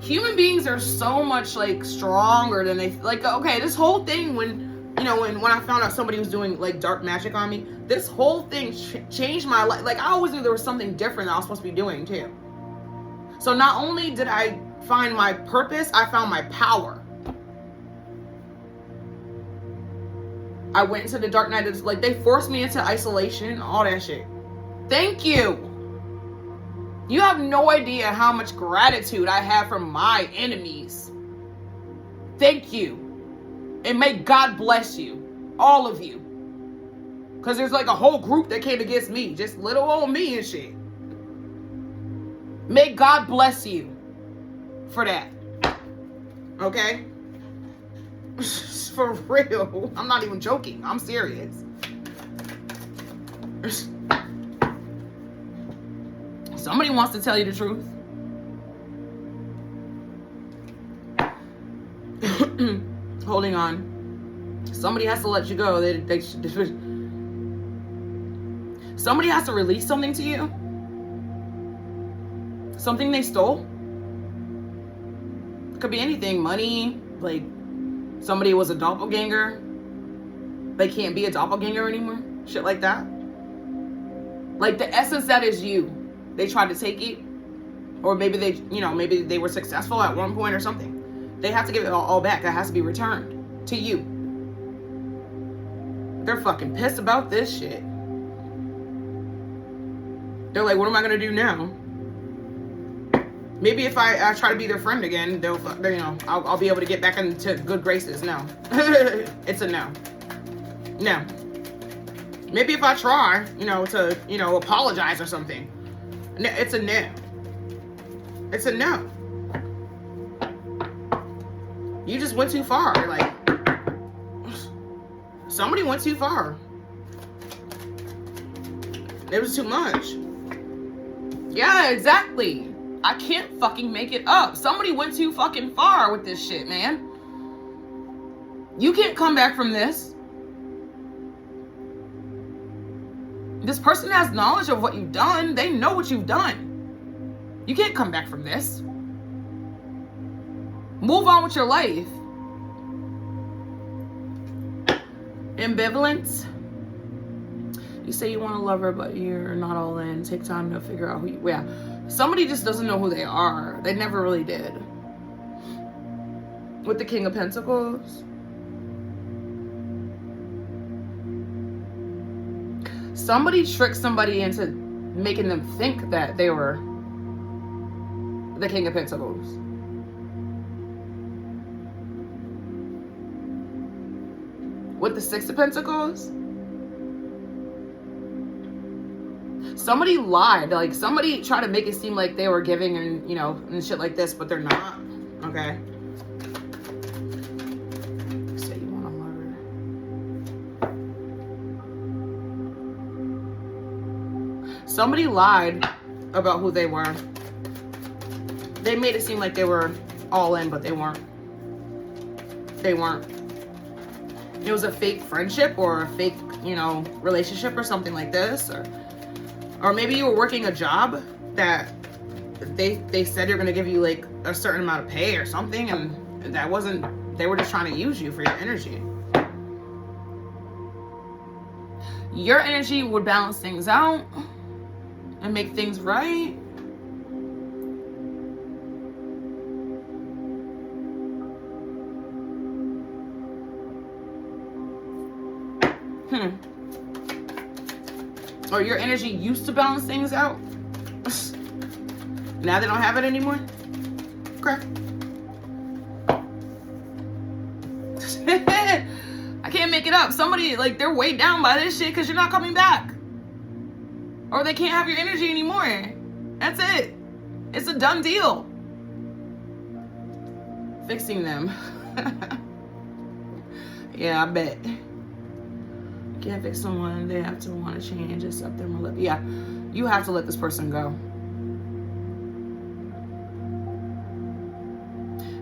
Human beings are so much like stronger than they like. Okay, this whole thing, when I found out somebody was doing like dark magic on me, this whole thing changed my life. Like, I always knew there was something different that I was supposed to be doing too. So not only did I find my purpose, I found my power. I went into the dark night. It's like they forced me into isolation, all that shit. Thank you. You have no idea how much gratitude I have for my enemies. Thank you. And may God bless you. All of you. Because there's like a whole group that came against me. Just little old me and shit. May God bless you for that. Okay? For real. I'm not even joking. I'm serious. Somebody wants to tell you the truth. Holding on. Somebody has to let you go. Somebody has to release something to you. Something they stole. It could be anything. Money. Like, somebody was a doppelganger. They can't be a doppelganger anymore. Shit like that. Like, the essence that is you. They tried to take it. Or maybe maybe they were successful at one point or something. They have to give it all back. That has to be returned to you. They're fucking pissed about this shit. They're like, what am I gonna do now? Maybe if I try to be their friend again, they'll, you know, I'll be able to get back into good graces. No. It's a no. No. Maybe if I try, you know, to, you know, apologize or something. No, it's a no. It's a no. You just went too far. Like, somebody went too far. It was too much. Yeah, exactly. I can't fucking make it up. Somebody went too fucking far with this shit, man. You can't come back from this. This person has knowledge of what you've done. They know what you've done. You can't come back from this. Move on with your life. Ambivalence. You say you want to love her, but you're not all in. Take time to figure out who you... Yeah. Somebody just doesn't know who they are. They never really did. With the King of Pentacles. Somebody tricked somebody into making them think that they were the King of Pentacles. With the Six of Pentacles. Somebody lied. Like, somebody tried to make it seem like they were giving and, you know, and shit like this, but they're not. Okay. Say you want to love her. Somebody lied about who they were. They made it seem like they were all in, but they weren't. They weren't. It was a fake friendship or a fake, you know, relationship or something like this, or maybe you were working a job that they said you're going to give you like a certain amount of pay or something, and that wasn't, they were just trying to use you for your energy. Your energy would balance things out and make things right. Or your energy used to balance things out. Now they don't have it anymore. Okay. I can't make it up. Somebody, like, they're weighed down by this shit because you're not coming back. Or they can't have your energy anymore. That's it. It's a done deal. Fixing them. Yeah, I bet. Can't fix someone. They have to want to change, accept them. Yeah, you have to let this person go.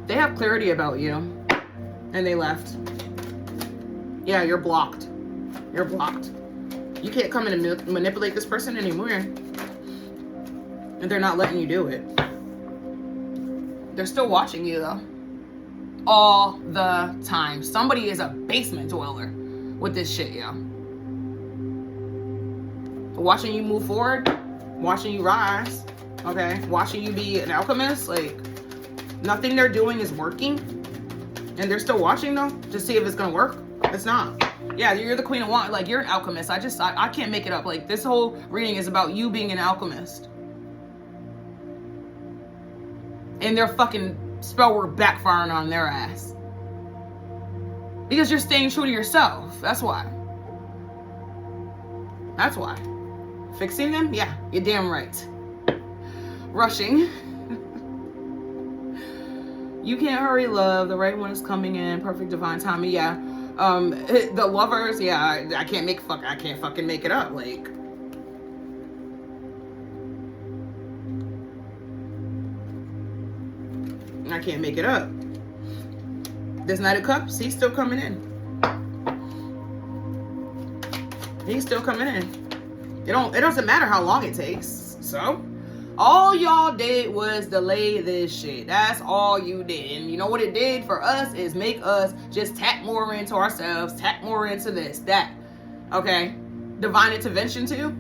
They have clarity about you, and they left. Yeah, you're blocked. You're blocked. You can't come in and manipulate this person anymore. And they're not letting you do it. They're still watching you, though. All the time. Somebody is a basement dweller with this shit, yo. Watching you move forward, watching you rise, okay? Watching you be an alchemist, like, nothing they're doing is working. And they're still watching, though, to see if it's gonna work. It's not. Yeah, you're the Queen of Wands. Like, you're an alchemist. I can't make it up. Like, this whole reading is about you being an alchemist. And their fucking spell work backfiring on their ass. Because you're staying true to yourself. That's why. That's why. Fixing them? Yeah, you're damn right. Rushing. You can't hurry love. The right one is coming in. Perfect divine timing. Yeah. The lovers, yeah, I can't fucking make it up. Like, I can't make it up. This Knight of Cups, he's still coming in. He's still coming in. It doesn't matter how long it takes. So, all y'all did was delay this shit. That's all you did. And you know what it did for us is make us just tap more into ourselves, tap more into this, that. Okay? Divine intervention too.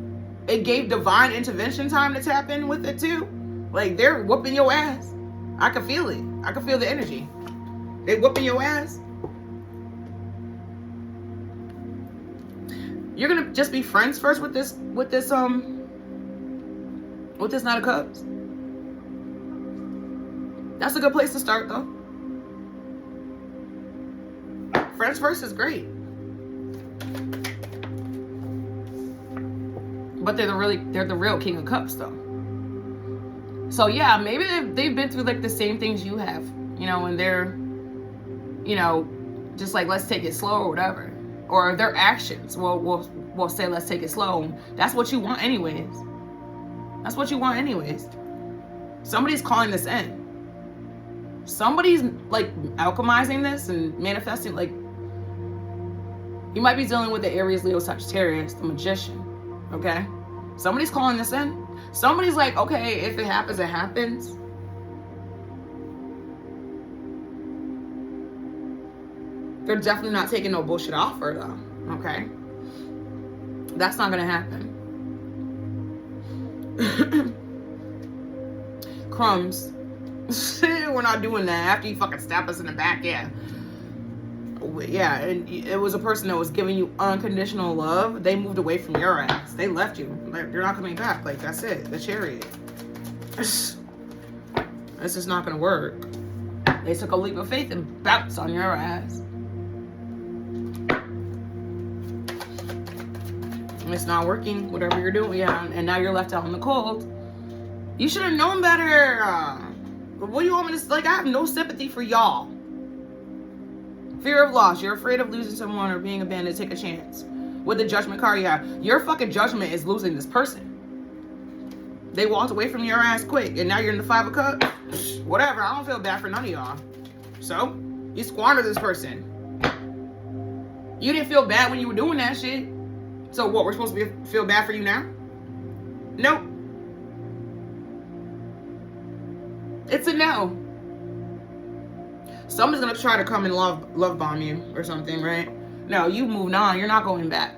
It gave divine intervention time to tap in with it too. Like, they're whooping your ass. I can feel it. I can feel the energy. They whooping your ass. You're gonna just be friends first with this Knight of Cups. That's a good place to start, though. Friends first is great. But they're the real King of Cups, though. So yeah, maybe they've been through like the same things you have, you know, and they're, you know, just like, let's take it slow or whatever. Or their actions will say, let's take it slow. That's what you want anyways. That's what you want anyways. Somebody's calling this in. Somebody's like alchemizing this and manifesting. Like, you might be dealing with the Aries, Leo, Sagittarius, the Magician. Okay? Somebody's calling this in. Somebody's like, okay, if it happens, it happens. They're definitely not taking no bullshit offer, though. Okay? That's not gonna happen. Crumbs. We're not doing that. After you fucking stab us in the back, yeah. Yeah, and it was a person that was giving you unconditional love. They moved away from your ass. They left you. They're not coming back. Like, that's it. The Chariot. This is not gonna work. They took a leap of faith and bounced on your ass. It's not working, whatever you're doing, yeah, and now you're left out in the cold. You should have known better. What do you want me to, like, I have no sympathy for y'all. Fear of loss. You're afraid of losing someone or being abandoned. Take a chance. With the Judgment card, yeah, your fucking judgment is losing this person. They walked away from your ass quick, and now you're in the 5 of Cups. Whatever, I don't feel bad for none of y'all. So, you squandered this person. You didn't feel bad when you were doing that shit. So what, we're supposed to feel bad for you now? Nope. It's a no. Someone's gonna try to come and love bomb you or something, right? No, you moved on. You're not going back.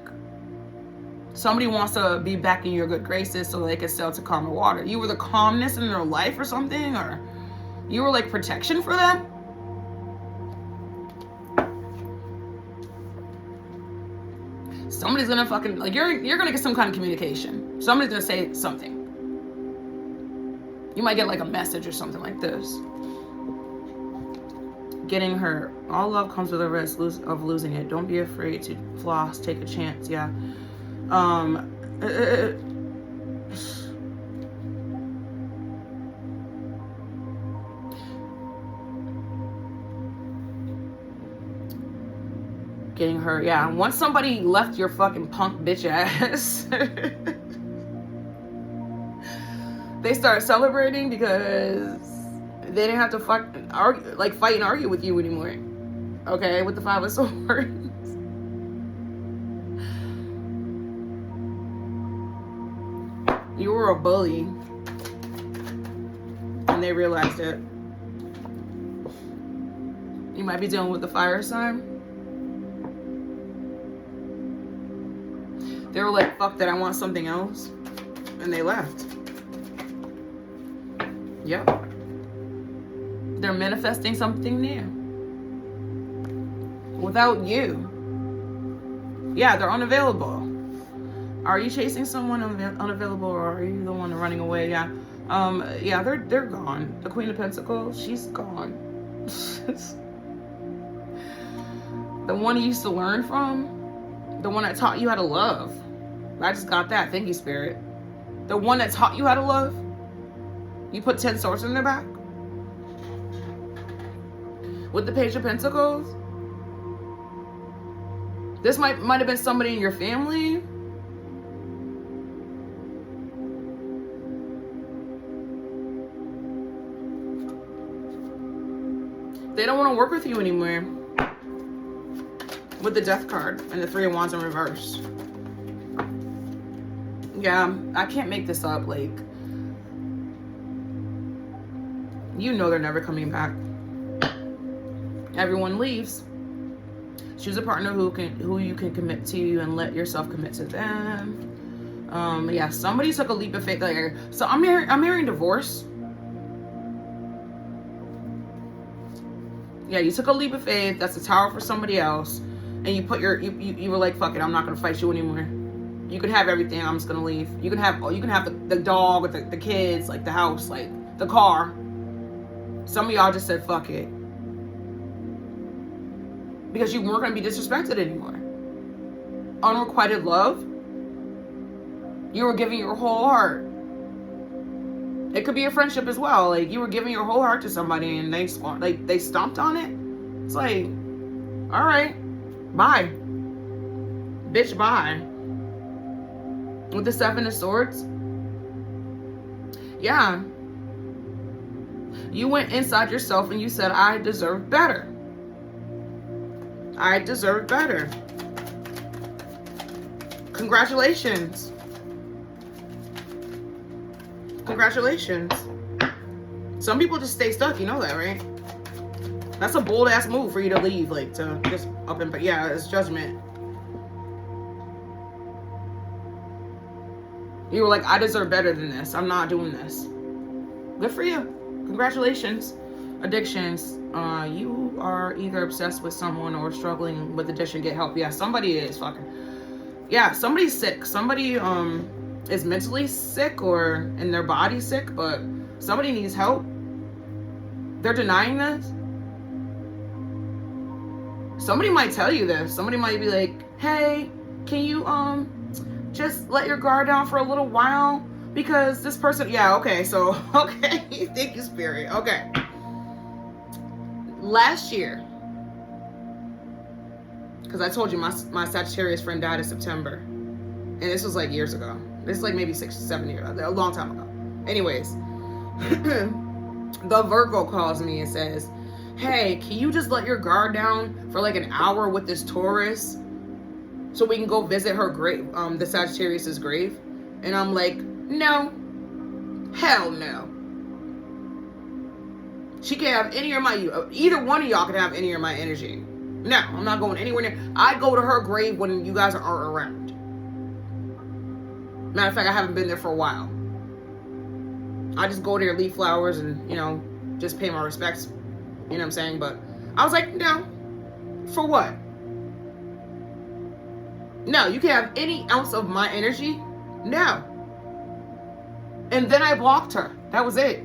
Somebody wants to be back in your good graces so they can sail to calmer water. You were the calmness in their life or something, or you were like protection for them. Somebody's gonna fucking, like, you're gonna get some kind of communication. Somebody's gonna say something. You might get like a message or something like this. Getting hurt. All love comes with a risk of losing it. Don't be afraid to floss. Take a chance. Yeah. Getting hurt. Yeah. Once somebody left your fucking punk bitch ass, they start celebrating because they didn't have to fight and argue with you anymore. Okay, with the 5 of Swords. You were a bully, and they realized it. You might be dealing with the fire sign. They were like, fuck that, I want something else. And they left. Yep. They're manifesting something new. Without you. Yeah, they're unavailable. Are you chasing someone unavailable, or are you the one running away? Yeah. Yeah, they're gone. The Queen of Pentacles, she's gone. The one you used to learn from. The one that taught you how to love. I just got that. Thank you, Spirit. The one that taught you how to love. You put 10 swords in their back. With the Page of Pentacles. This might have been somebody in your family. They don't want to work with you anymore. With the Death card and the 3 of Wands in reverse. Yeah, I can't make this up. Like, you know they're never coming back. Everyone leaves. Choose a partner who you can commit to and let yourself commit to them. Yeah, somebody took a leap of faith. Like, so I'm hearing divorce. Yeah, you took a leap of faith. That's a tower for somebody else. and you put you were like, fuck it, I'm not gonna fight you anymore. You can have everything, I'm just gonna leave. You can have the dog with the kids, like the house, like the car. Some of y'all just said fuck it. Because you weren't gonna be disrespected anymore. Unrequited love. You were giving your whole heart. It could be a friendship as well. Like, you were giving your whole heart to somebody and they stomped on it. It's like, all right, bye. Bitch, bye. With the 7 of Swords. Yeah. You went inside yourself and you said, I deserve better. I deserve better. Congratulations. Congratulations. Some people just stay stuck, you know that, right? That's a bold ass move for you to leave, like, to just up and, but yeah, it's judgment. You were like, I deserve better than this. I'm not doing this. Good for you. Congratulations. Addictions. You are either obsessed with someone or struggling with addiction. Get help. Yeah, somebody is fucking. Yeah, somebody's sick. Somebody is mentally sick or in their body sick, but somebody needs help. They're denying this. Somebody might tell you this. Somebody might be like, hey, can you just let your guard down for a little while? Because this person, yeah, okay, so, okay, thank you, Spirit, okay. Last year, because I told you my Sagittarius friend died in September, and this was like years ago. This is like maybe 6 or 7 years, a long time ago. Anyways, the Virgo calls me and says, hey, can you just let your guard down for like an hour with this Taurus so we can go visit her grave, the Sagittarius's grave? And I'm like, no, hell no. She can't have any of my, either one of y'all can have any of my energy. No, I'm not going anywhere near. I go to her grave when you guys aren't around. Matter of fact, I haven't been there for a while. I just go there, leave flowers, and, you know, just pay my respects. You know what I'm saying? But I was like, no. For what? No, you can't have any ounce of my energy. No. And then I blocked her. That was it.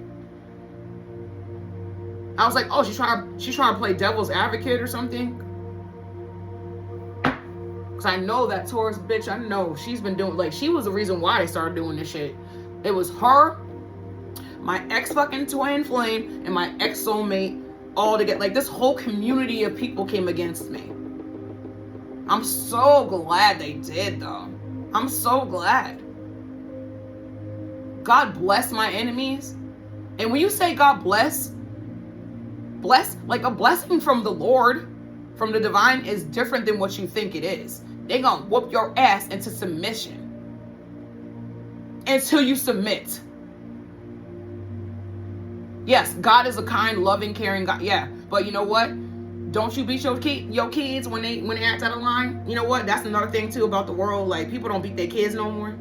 I was like, oh, she's trying to play devil's advocate or something. Because I know that Taurus bitch, I know she's been doing, like, she was the reason why I started doing this shit. It was her, my ex fucking twin flame, and my ex soulmate all together. Like, this whole community of people came against me. I'm so glad they did, though. I'm so glad. God bless my enemies. And when you say God bless, like a blessing from the Lord, from the divine, is different than what you think it is. They gonna whoop your ass into submission until you submit. Yes, God is a kind, loving, caring God. Yeah, but you know what? Don't you beat your kids when they act out of line. You know what? That's another thing too about the world. Like, people don't beat their kids no more.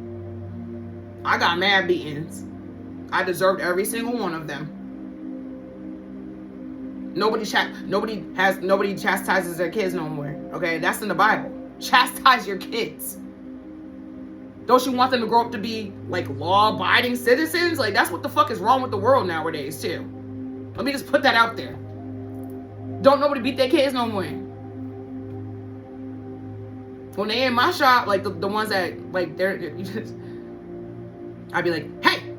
I got mad beatings. I deserved every single one of them. Nobody chastises their kids no more. Okay, that's in the Bible. Chastise your kids. Don't you want them to grow up to be like law-abiding citizens? Like, that's what the fuck is wrong with the world nowadays too. Let me just put that out there. Don't nobody beat their kids no more. When they in my shop, like the ones that like they're just, I'd be like, hey,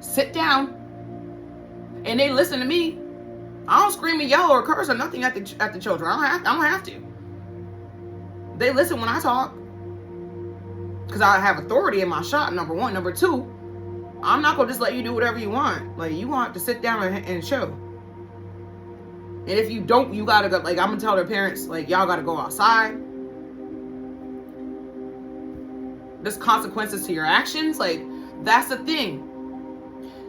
sit down. And they listen to me. I don't scream and yell or curse or nothing at the children. I don't have to. They listen when I talk. Because I have authority in my shop, number one. Number two, I'm not going to just let you do whatever you want. Like, you want to sit down and show. And if you don't, you got to go. Like, I'm going to tell their parents, like, y'all got to go outside. There's consequences to your actions. Like, that's the thing.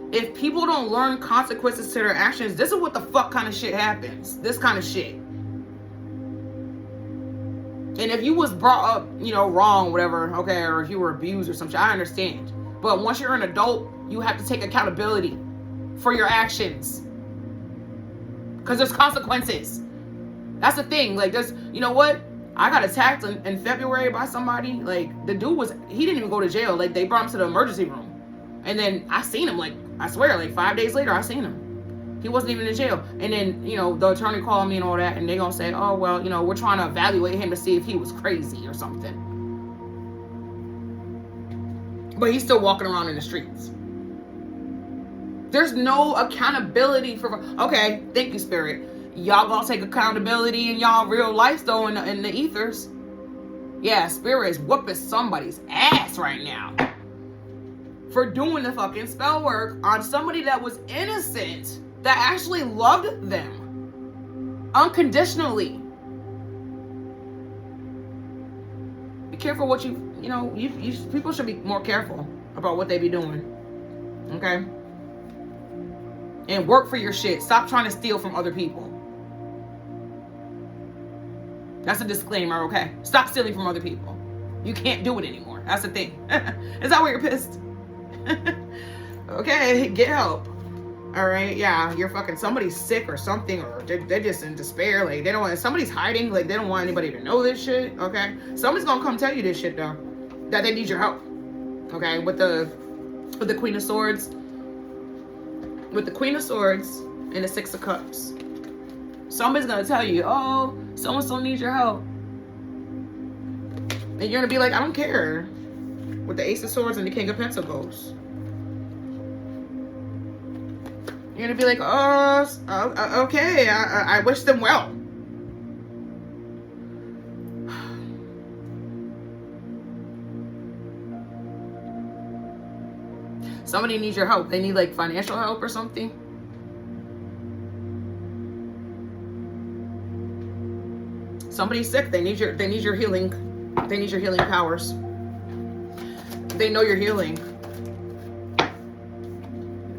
If people don't learn consequences to their actions, this is what the fuck kind of shit happens. This kind of shit. And if you was brought up, you know, wrong, whatever, okay, or if you were abused or some shit, I understand. But once you're an adult, you have to take accountability for your actions. Because there's consequences. That's the thing. Like, there's, you know what? I got attacked in February by somebody. Like, the dude he didn't even go to jail. Like, they brought him to the emergency room. And then I seen him, like, I swear, like 5 days later, I seen him. He wasn't even in jail. And then, you know, the attorney called me and all that. And they gonna say, oh, well, you know, we're trying to evaluate him to see if he was crazy or something. But he's still walking around in the streets. There's no accountability for, okay, thank you, Spirit. Y'all gonna take accountability in y'all real life, though, in the ethers. Yeah, Spirit is whooping somebody's ass right now for doing the fucking spell work on somebody that was innocent, that actually loved them unconditionally. Be careful what you know, people should be more careful about what they be doing. Okay? And work for your shit. Stop trying to steal from other people. That's a disclaimer, okay? Stop stealing from other people. You can't do it anymore. That's the thing. Is that why you're pissed? Okay, get help. All right, yeah, you're fucking, somebody's sick or something, or they're just in despair. Like, they don't want, somebody's hiding. Like, they don't want anybody to know this shit, okay? Somebody's gonna come tell you this shit, though. That they need your help, okay? With the Queen of Swords. With the Queen of Swords and the Six of Cups. Somebody's gonna tell you, oh, so-and-so needs your help. And you're gonna be like, I don't care. With the Ace of Swords and the King of Pentacles. You're gonna be like, oh, okay, I wish them well. Somebody needs your help. They need like financial help or something. Somebody's sick. They need your healing. They need your healing powers. They know you're healing.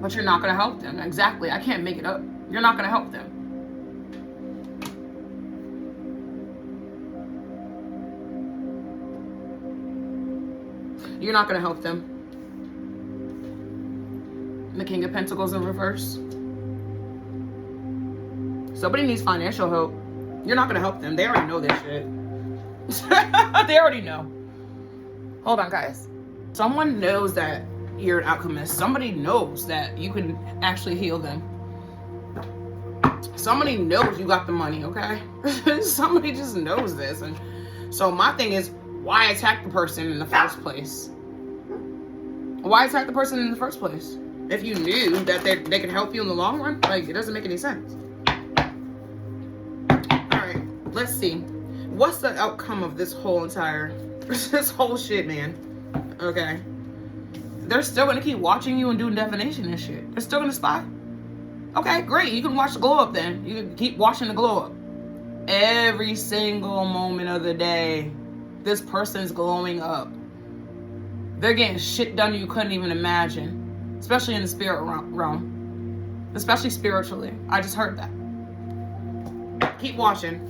But you're not going to help them. Exactly. I can't make it up. You're not going to help them. You're not going to help them. The King of Pentacles in reverse. Somebody needs financial help. You're not going to help them. They already know this shit. They already know. Hold on, guys. Someone knows that you're an alchemist. Somebody knows that you can actually heal them. Somebody knows you got the money, okay? Somebody just knows this. And so my thing is, why attack the person in the first place? Why attack the person in the first place? If you knew that they could help you in the long run, like, it doesn't make any sense. All right, let's see. What's the outcome of this whole shit, man? Okay. They're still going to keep watching you and doing divination and shit. They're still going to spy? Okay, great. You can watch the glow up then. You can keep watching the glow up. Every single moment of the day, this person's glowing up. They're getting shit done you couldn't even imagine. Especially in the spirit realm. Especially spiritually. I just heard that. Keep watching.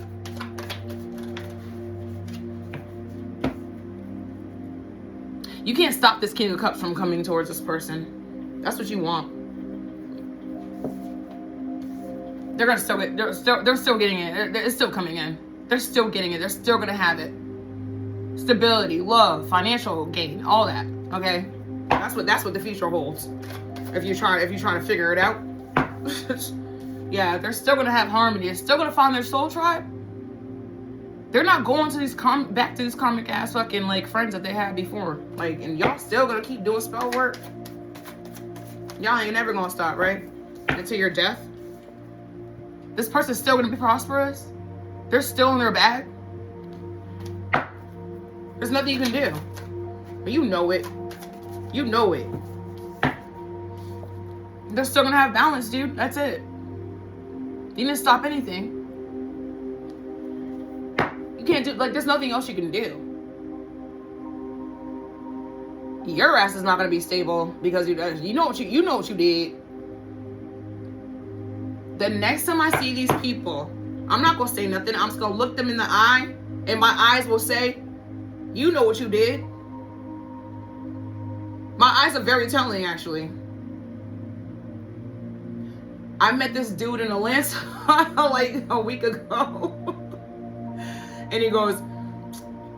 You can't stop this King of Cups from coming towards this person. That's what you want. They're gonna still get. They're still getting it. It's still coming in. They're still getting it. They're still gonna have it. Stability, love, financial gain, all that. Okay. That's what the future holds. If you're trying to figure it out. Yeah, they're still gonna have harmony. They're still gonna find their soul tribe. They're not going to these back to these karmic ass fucking like friends that they had before. Like, and y'all still gonna keep doing spell work. Y'all ain't never gonna stop, right? Until your death. This person's still gonna be prosperous. They're still in their bag. There's nothing you can do. But you know it. You know it. They're still gonna have balance, dude. That's it. You didn't stop anything. You can't do, like, there's nothing else you can do. Your ass is not gonna be stable because you know what you did. The next time I see these people, I'm not gonna say nothing. I'm just gonna look them in the eye, and my eyes will say, you know what you did. My eyes are very telling, actually. I met this dude in Atlanta like a week ago. And he goes,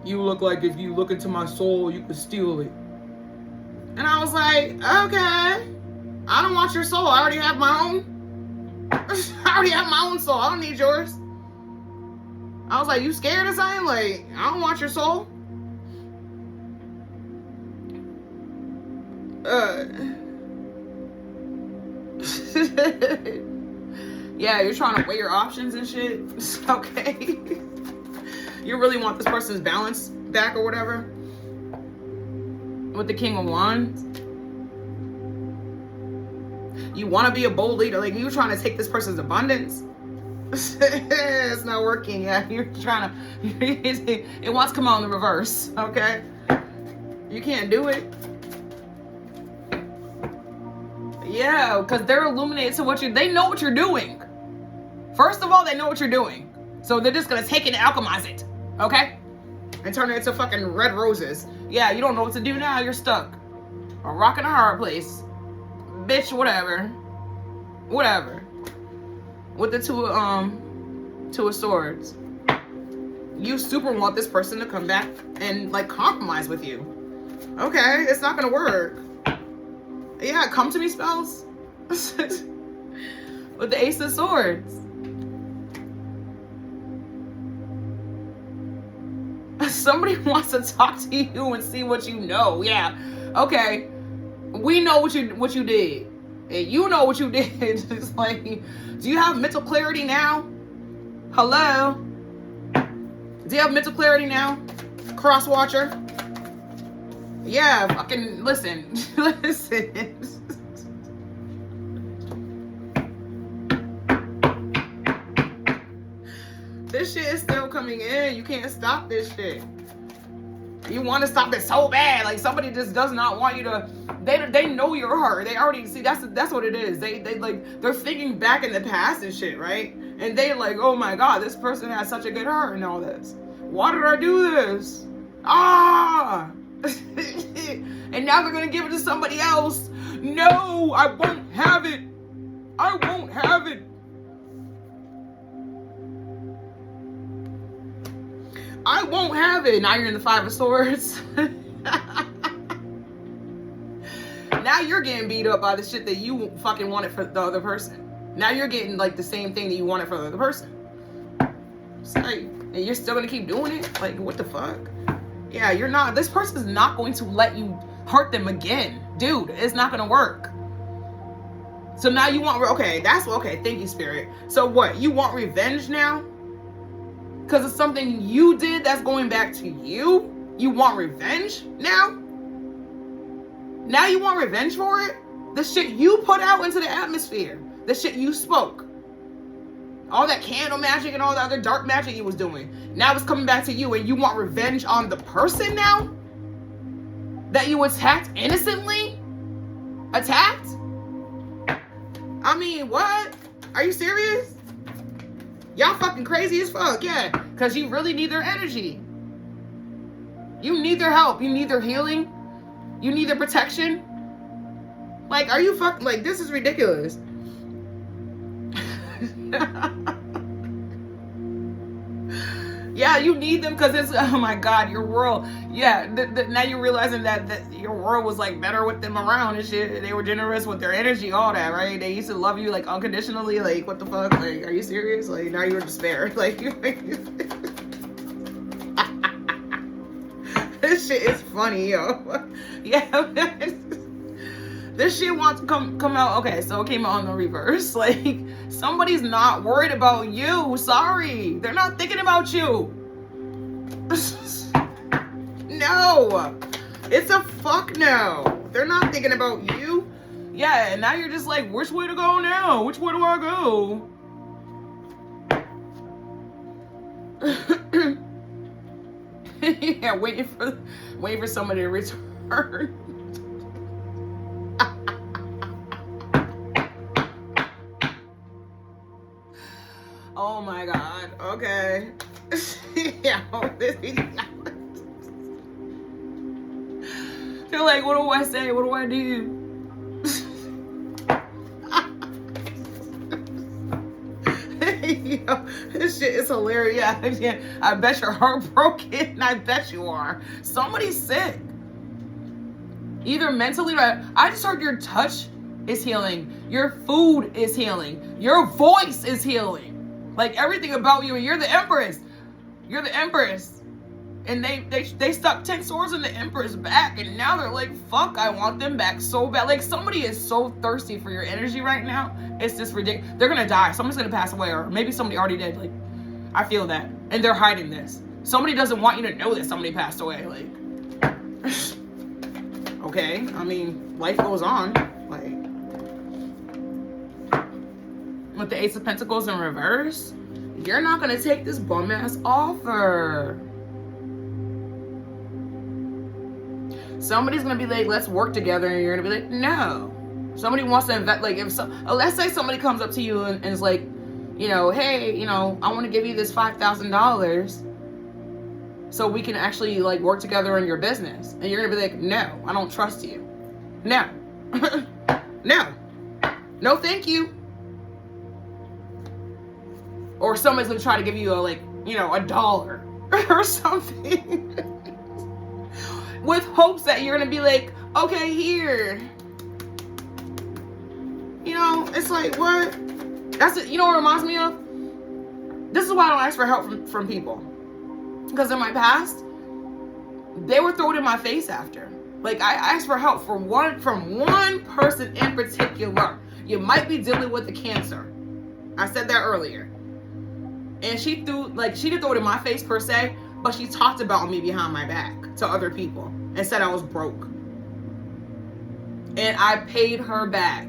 you look like if you look into my soul, you could steal it. And I was like, okay. I don't want your soul. I already have my own. I already have my own soul. I don't need yours. I was like, you scared or something? Like, I don't want your soul. Yeah, you're trying to weigh your options and shit. Okay. You really want this person's balance back or whatever? With the King of Wands. You want to be a bold leader. Like, you're trying to take this person's abundance. It's not working. Yeah, you're trying to. It wants to come out in the reverse. Okay. You can't do it. Yeah, because they're illuminated to what they know what you're doing. First of all, they know what you're doing. So they're just going to take it and alchemize it. Okay? And turn it into fucking red roses. Yeah, you don't know what to do now. You're stuck. A rock in a hard place. Bitch, whatever. Whatever. With the two of swords. You super want this person to come back and like compromise with you. Okay, it's not gonna work. Yeah, come to me spells. With the Ace of Swords. Somebody wants to talk to you and see what you know. Yeah. Okay. We know what you did. And you know what you did. It's like, do you have mental clarity now? Hello? Do you have mental clarity now? Cross watcher? Yeah, fucking listen. Listen. This shit is still coming in. You can't stop this shit. You want to stop it so bad. Like, somebody just does not want you to. They know your heart. They already see. That's what it is. They like, they're thinking back in the past and shit, right? And they like, oh my god, this person has such a good heart and all this. Why did I do this? Ah. And now they're gonna give it to somebody else. No, I won't have it. I won't have it. I won't have it. Now you're in the Five of Swords. Now you're getting beat up by the shit that you fucking wanted for the other person. Now you're getting like the same thing that you wanted for the other person. It's like, and you're still gonna keep doing it? Like, what the fuck? Yeah, you're not. This person's not going to let you hurt them again. Dude, it's not gonna work. So now you want, okay, thank you, Spirit. So what, you want revenge now? Because it's something you did that's going back to you? You want revenge now? Now you want revenge for it? The shit you put out into the atmosphere. The shit you spoke. All that candle magic and all the other dark magic you was doing. Now it's coming back to you and you want revenge on the person now? That you attacked innocently? Attacked? I mean, what? Are you serious? Y'all fucking crazy as fuck, yeah. Because you really need their energy. You need their help. You need their healing. You need their protection. Like, are you fucking, like, this is ridiculous. Yeah, you need them because it's, oh my god, your world. Yeah, now you're realizing that your world was like better with them around and shit. They were generous with their energy, all that, right? They used to love you like unconditionally. Like, what the fuck? Like, are you serious? Like, now you're in despair. Like, this shit is funny, yo. Yeah. This shit wants to come out. Okay, so it came out in the reverse. Like, somebody's not worried about you. Sorry. They're not thinking about you. No. It's a fuck no. They're not thinking about you. Yeah, and now you're just like, which way to go now? Which way do I go? Yeah, waiting for somebody to return. Oh my god. Okay. Yeah. They're like, what do I say? What do I do? Yo, This shit is hilarious. Yeah, I bet you're heartbroken. I bet you are. Somebody's sick. Either mentally, I just heard your touch is healing. Your food is healing. Your voice is healing. Like everything about you. And you're the Empress. You're the Empress. And they stuck 10 swords in the Emperor's back. And now they're like, fuck, I want them back so bad. Like somebody is so thirsty for your energy right now. It's just ridiculous. They're going to die. Someone's going to pass away. Or maybe somebody already did. Like, I feel that. And they're hiding this. Somebody doesn't want you to know that somebody passed away. Like, okay. I mean, life goes on. Like, with the Ace of Pentacles in reverse, you're not going to take this bum-ass offer. Somebody's going to be like, let's work together. And you're going to be like, no. Somebody wants to invest. Like, let's say somebody comes up to you and is like, you know, hey, you know, I want to give you this $5,000 so we can actually like work together in your business. And you're going to be like, no, I don't trust you. No. No. No, thank you. Or somebody's going to try to give you a, like, you know, $1 or something. With hopes that you're going to be like, okay, here. You know, it's like, what? That's it. You know what it reminds me of? This is why I don't ask for help from people. Because in my past, they were thrown in my face after. Like, I asked for help from one person in particular. You might be dealing with the Cancer. I said that earlier. And she didn't throw it in my face per se, but she talked about me behind my back to other people and said I was broke. And I paid her back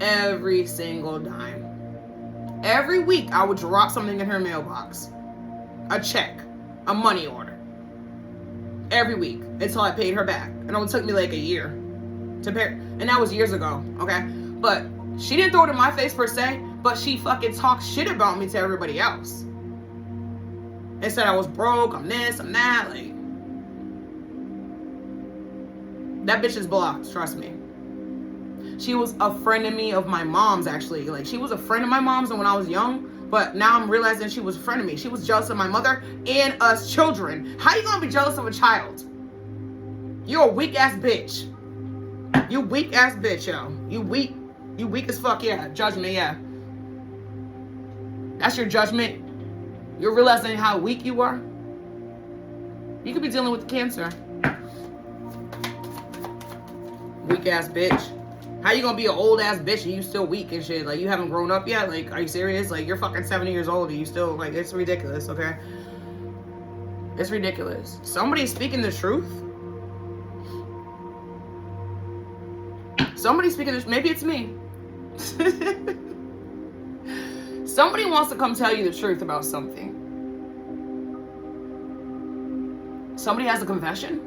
every single dime. Every week I would drop something in her mailbox. A check, a money order. Every week until I paid her back. And it took me like a year to pay. And that was years ago, okay? But she didn't throw it in my face per se, but she fucking talked shit about me to everybody else. And said I was broke, I'm this, I'm that. Like, that bitch is blocked, trust me. She was a friend of me, of my mom's actually. Like, she was a friend of my mom's when I was young, but now I'm realizing she was a friend of me. She was jealous of my mother and us children. How you gonna be jealous of a child? You're a weak ass bitch. You weak ass bitch, yo. You weak as fuck, yeah. Judgment, yeah. That's your judgment. You're realizing how weak you are. You could be dealing with the Cancer. Weak ass bitch. How you gonna be an old ass bitch and you still weak and shit? Like, you haven't grown up yet? Like, are you serious? Like, you're fucking 70 years old and you still, like, it's ridiculous, okay? It's ridiculous. Somebody's speaking the truth. Somebody's speaking the truth. Maybe it's me. Somebody wants to come tell you the truth about something. Somebody has a confession.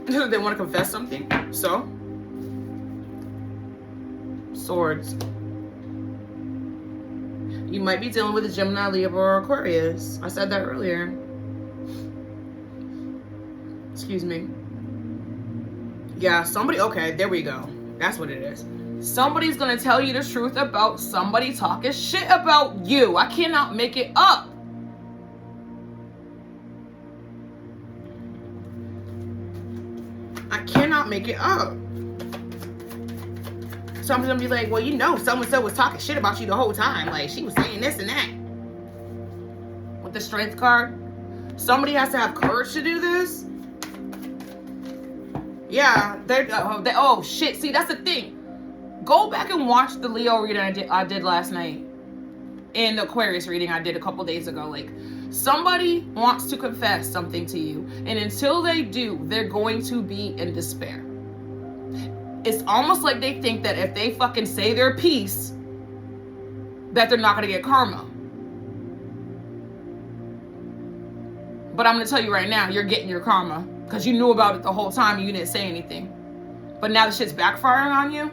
They want to confess something. So, Swords. You might be dealing with a Gemini, Libra, or Aquarius. I said that earlier. Excuse me. Yeah, somebody. Okay, there we go. That's what it is. Somebody's gonna tell you the truth about somebody talking shit about you. I cannot make it up. I cannot make it up. Somebody's gonna be like, well, you know, so-and-so was talking shit about you the whole time. Like, she was saying this and that. With the Strength card. Somebody has to have courage to do this. Yeah, oh shit. See, that's the thing. Go back and watch the Leo reading I did last night. And the Aquarius reading I did a couple days ago. Like, somebody wants to confess something to you. And until they do, they're going to be in despair. It's almost like they think that if they fucking say their piece, that they're not going to get karma. But I'm going to tell you right now, you're getting your karma. Because you knew about it the whole time and you didn't say anything. But now the shit's backfiring on you.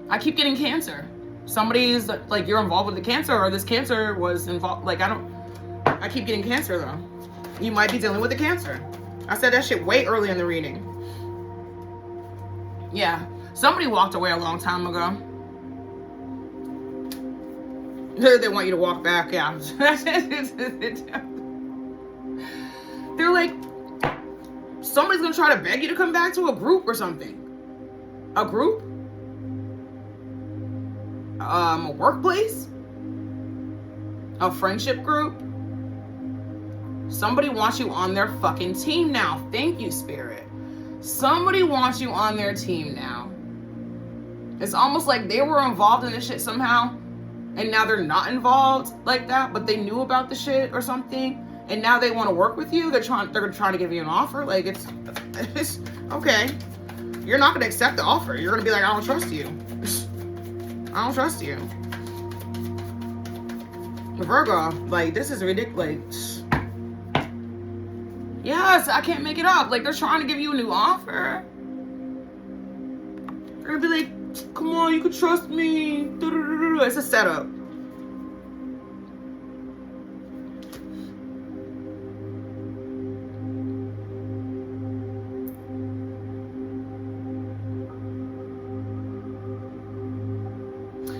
I keep getting Cancer. Somebody is like, you're involved with the Cancer, or this Cancer was involved. Like, I keep getting Cancer though. You might be dealing with the Cancer. I said that shit way early in the reading. Yeah. Somebody walked away a long time ago. They want you to walk back, yeah. They're like, somebody's gonna try to beg you to come back to a group or something. A group? A workplace? A friendship group? Somebody wants you on their fucking team now. Thank you, Spirit. Somebody wants you on their team now. It's almost like they were involved in this shit somehow, and now they're not involved like that, but they knew about the shit or something, and now they want to work with you. They're trying to give you an offer. Like, it's okay. You're not gonna accept the offer. You're gonna be like, I don't trust you. I don't trust you. Virgo, like, this is ridiculous. Yes, I can't make it up. Like, they're trying to give you a new offer. They're gonna be like, come on, you can trust me. It's a setup.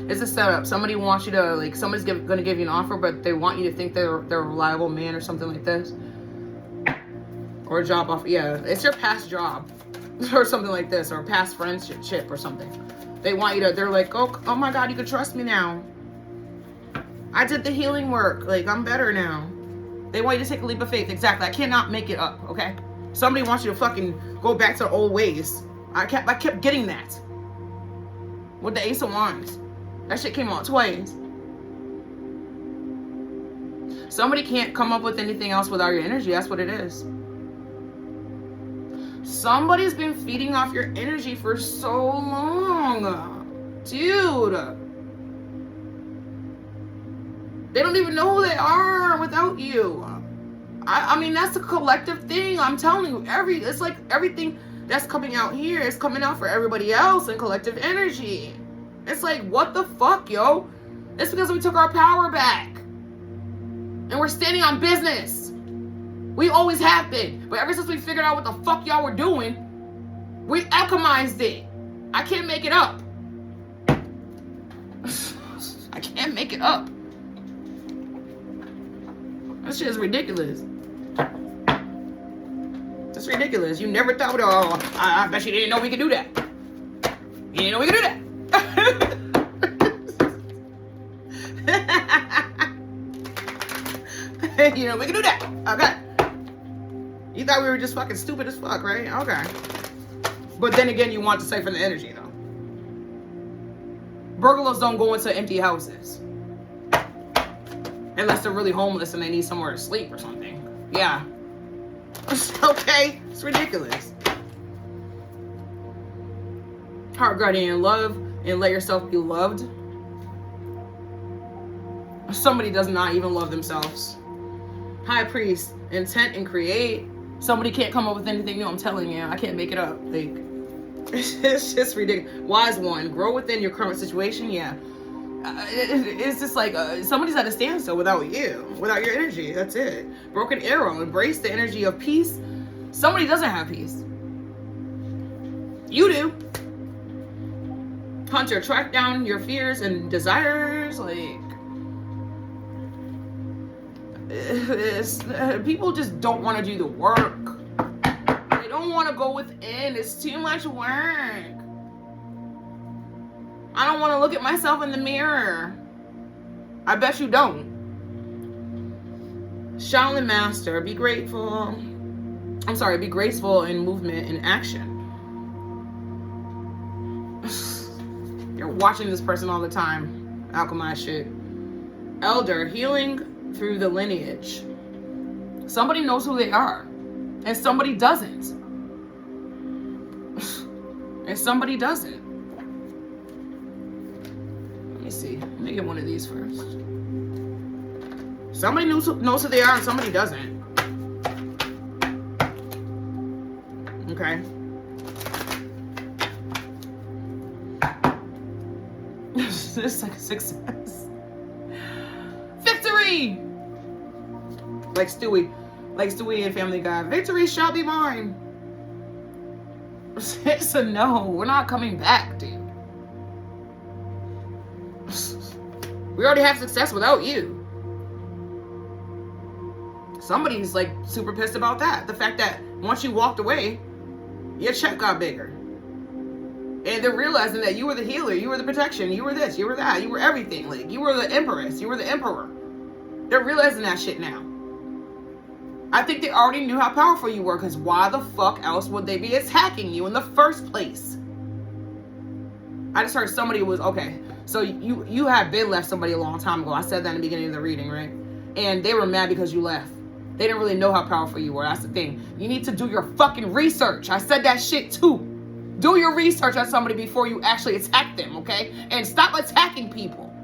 It's a setup. Somebody wants you to, like, somebody's gonna give you an offer, but they want you to think they're a reliable man or something like this. Or a job offer. Yeah, it's your past job or something like this, or past friendship or something. They want you to, they're like, oh my God, you can trust me now. I did the healing work. Like, I'm better now. They want you to take a leap of faith. Exactly. I cannot make it up, okay? Somebody wants you to fucking go back to old ways. I kept getting that. With the Ace of Wands. That shit came out twice. Somebody can't come up with anything else without your energy. That's what it is. Somebody's been feeding off your energy for so long. Dude. They don't even know who they are without you. I mean, that's a collective thing. I'm telling you, it's like everything that's coming out here is coming out for everybody else in collective energy. It's like, what the fuck, yo? It's because we took our power back. And we're standing on business. We always have been. But ever since we figured out what the fuck y'all were doing, we alchemized it. I can't make it up. I can't make it up. That shit is ridiculous. That's ridiculous. You never thought, oh, I bet you didn't know we could do that. You didn't know we could do that. You know, we can do that. Okay. You thought we were just fucking stupid as fuck, right? Okay. But then again, you want to siphon the energy, though. Burglars don't go into empty houses. Unless they're really homeless and they need somewhere to sleep or something. Yeah. Okay. It's ridiculous. Heart guardian, love and let yourself be loved. Somebody does not even love themselves. High priest, intent and create. Somebody can't come up with anything new. I'm telling you, I can't make it up. Like, it's just ridiculous. Wise one, grow within your current situation. Yeah, it's just like somebody's at a standstill without you, without your energy. That's it. Broken arrow, embrace the energy of peace. Somebody doesn't have peace. You do. Hunter, track down your fears and desires. Like, people just don't want to do the work. They don't want to go within. It's too much work. I don't want to look at myself in the mirror. I bet you don't. Shaolin Master, be grateful. I'm sorry, be graceful in movement and action. You're watching this person all the time. Alchemize shit. Elder, healing through the lineage. Somebody knows who they are, and somebody doesn't. And somebody doesn't. Let me see. Let me get one of these first. Somebody knows who they are, and somebody doesn't. Okay. This is like a success. Victory! Like Stewie and Family Guy. Victory shall be mine. It's a no. We're not coming back, dude. We already have success without you. Somebody's like super pissed about that. The fact that once you walked away, your check got bigger. And they're realizing that you were the healer, you were the protection, you were this, you were that, you were everything. Like, you were the empress, you were the emperor. They're realizing that shit now. I think they already knew how powerful you were, because why the fuck else would they be attacking you in the first place? I just heard somebody was, okay, so you had been left somebody a long time ago. I said that in the beginning of the reading, right? And they were mad because you left. They didn't really know how powerful you were. That's the thing. You need to do your fucking research. I said that shit too. Do your research on somebody before you actually attack them, okay? And stop attacking people.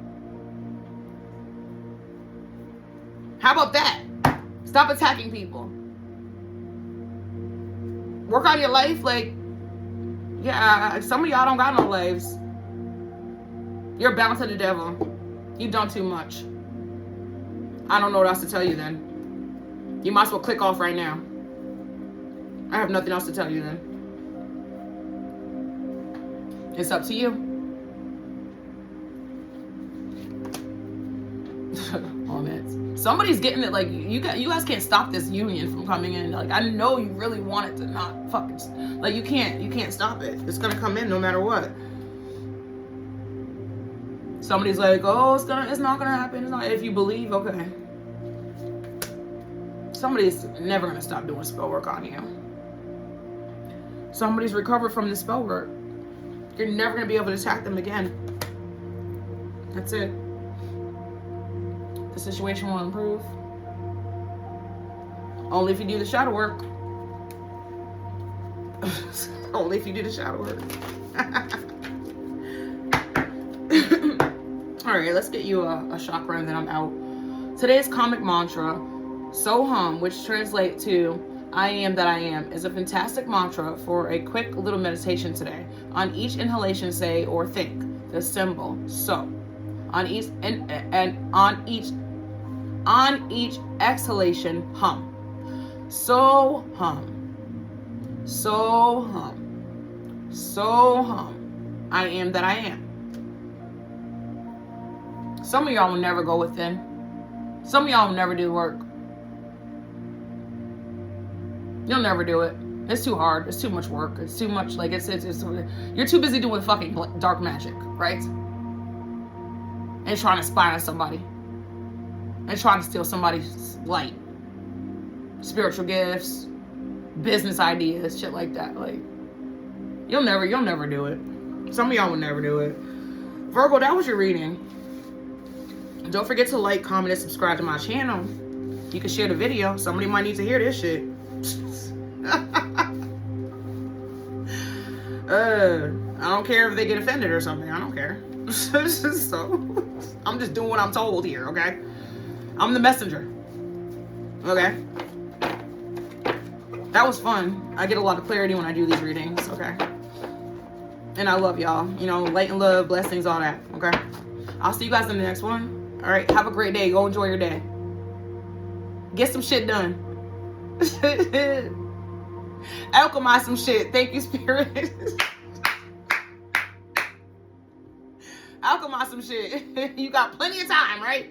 How about that? Stop attacking people. Work on your life. Like, yeah, some of y'all don't got no lives. You're bound to the devil. You've done too much. I don't know what else to tell you then. You might as well click off right now. I have nothing else to tell you then. It's up to you. Oh man, somebody's getting it. Like, you guys can't stop this union from coming in. Like, I know you really want it to not fucking, like, you can't stop it. It's gonna come in no matter what. Somebody's like, oh, it's not gonna happen. It's not. If you believe, okay. Somebody's never gonna stop doing spell work on you. Somebody's recovered from the spell work. You're never gonna be able to attack them again. That's it. The situation will improve. Only if you do the shadow work. Only if you do the shadow work. Alright, let's get you a chakra and then I'm out. Today's comic mantra, So Hum, which translates to I am that I am, is a fantastic mantra for a quick little meditation today. On each inhalation, say or think the symbol so. On each on each exhalation, hum. So hum. So hum. So hum. I am that I am. Some of y'all will never go within. Some of y'all will never do work. You'll never do it. It's too hard. It's too much work. It's too much, like, it's you're too busy doing fucking dark magic, right? And trying to spy on somebody. And trying to steal somebody's light. Spiritual gifts, business ideas, shit like that. Like, you'll never do it. Some of y'all will never do it. Virgo, that was your reading. Don't forget to like, comment, and subscribe to my channel. You can share the video. Somebody might need to hear this shit. I don't care if they get offended or something. I don't care. So, I'm just doing what I'm told here, okay? I'm the messenger. Okay? That was fun. I get a lot of clarity when I do these readings, okay? And I love y'all. You know, light and love, blessings, all that, okay? I'll see you guys in the next one. All right, have a great day. Go enjoy your day. Get some shit done. Alchemize some shit. Thank you, Spirit. Alchemize some shit. You got plenty of time, right?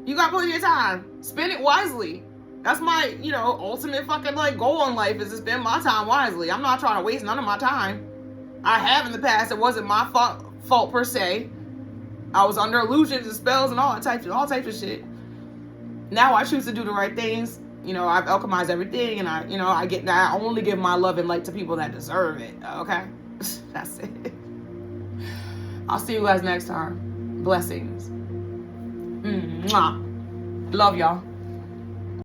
You got plenty of time. Spend it wisely. That's my, ultimate fucking, like, goal in life, is to spend my time wisely. I'm not trying to waste none of my time. I have in the past. It wasn't my fault per se. I was under illusions and spells and all types of shit. Now I choose to do the right things. I've alchemized everything, and I only give my love and light to people that deserve it. Okay? That's it. I'll see you guys next time. Blessings. Mwah. Love y'all.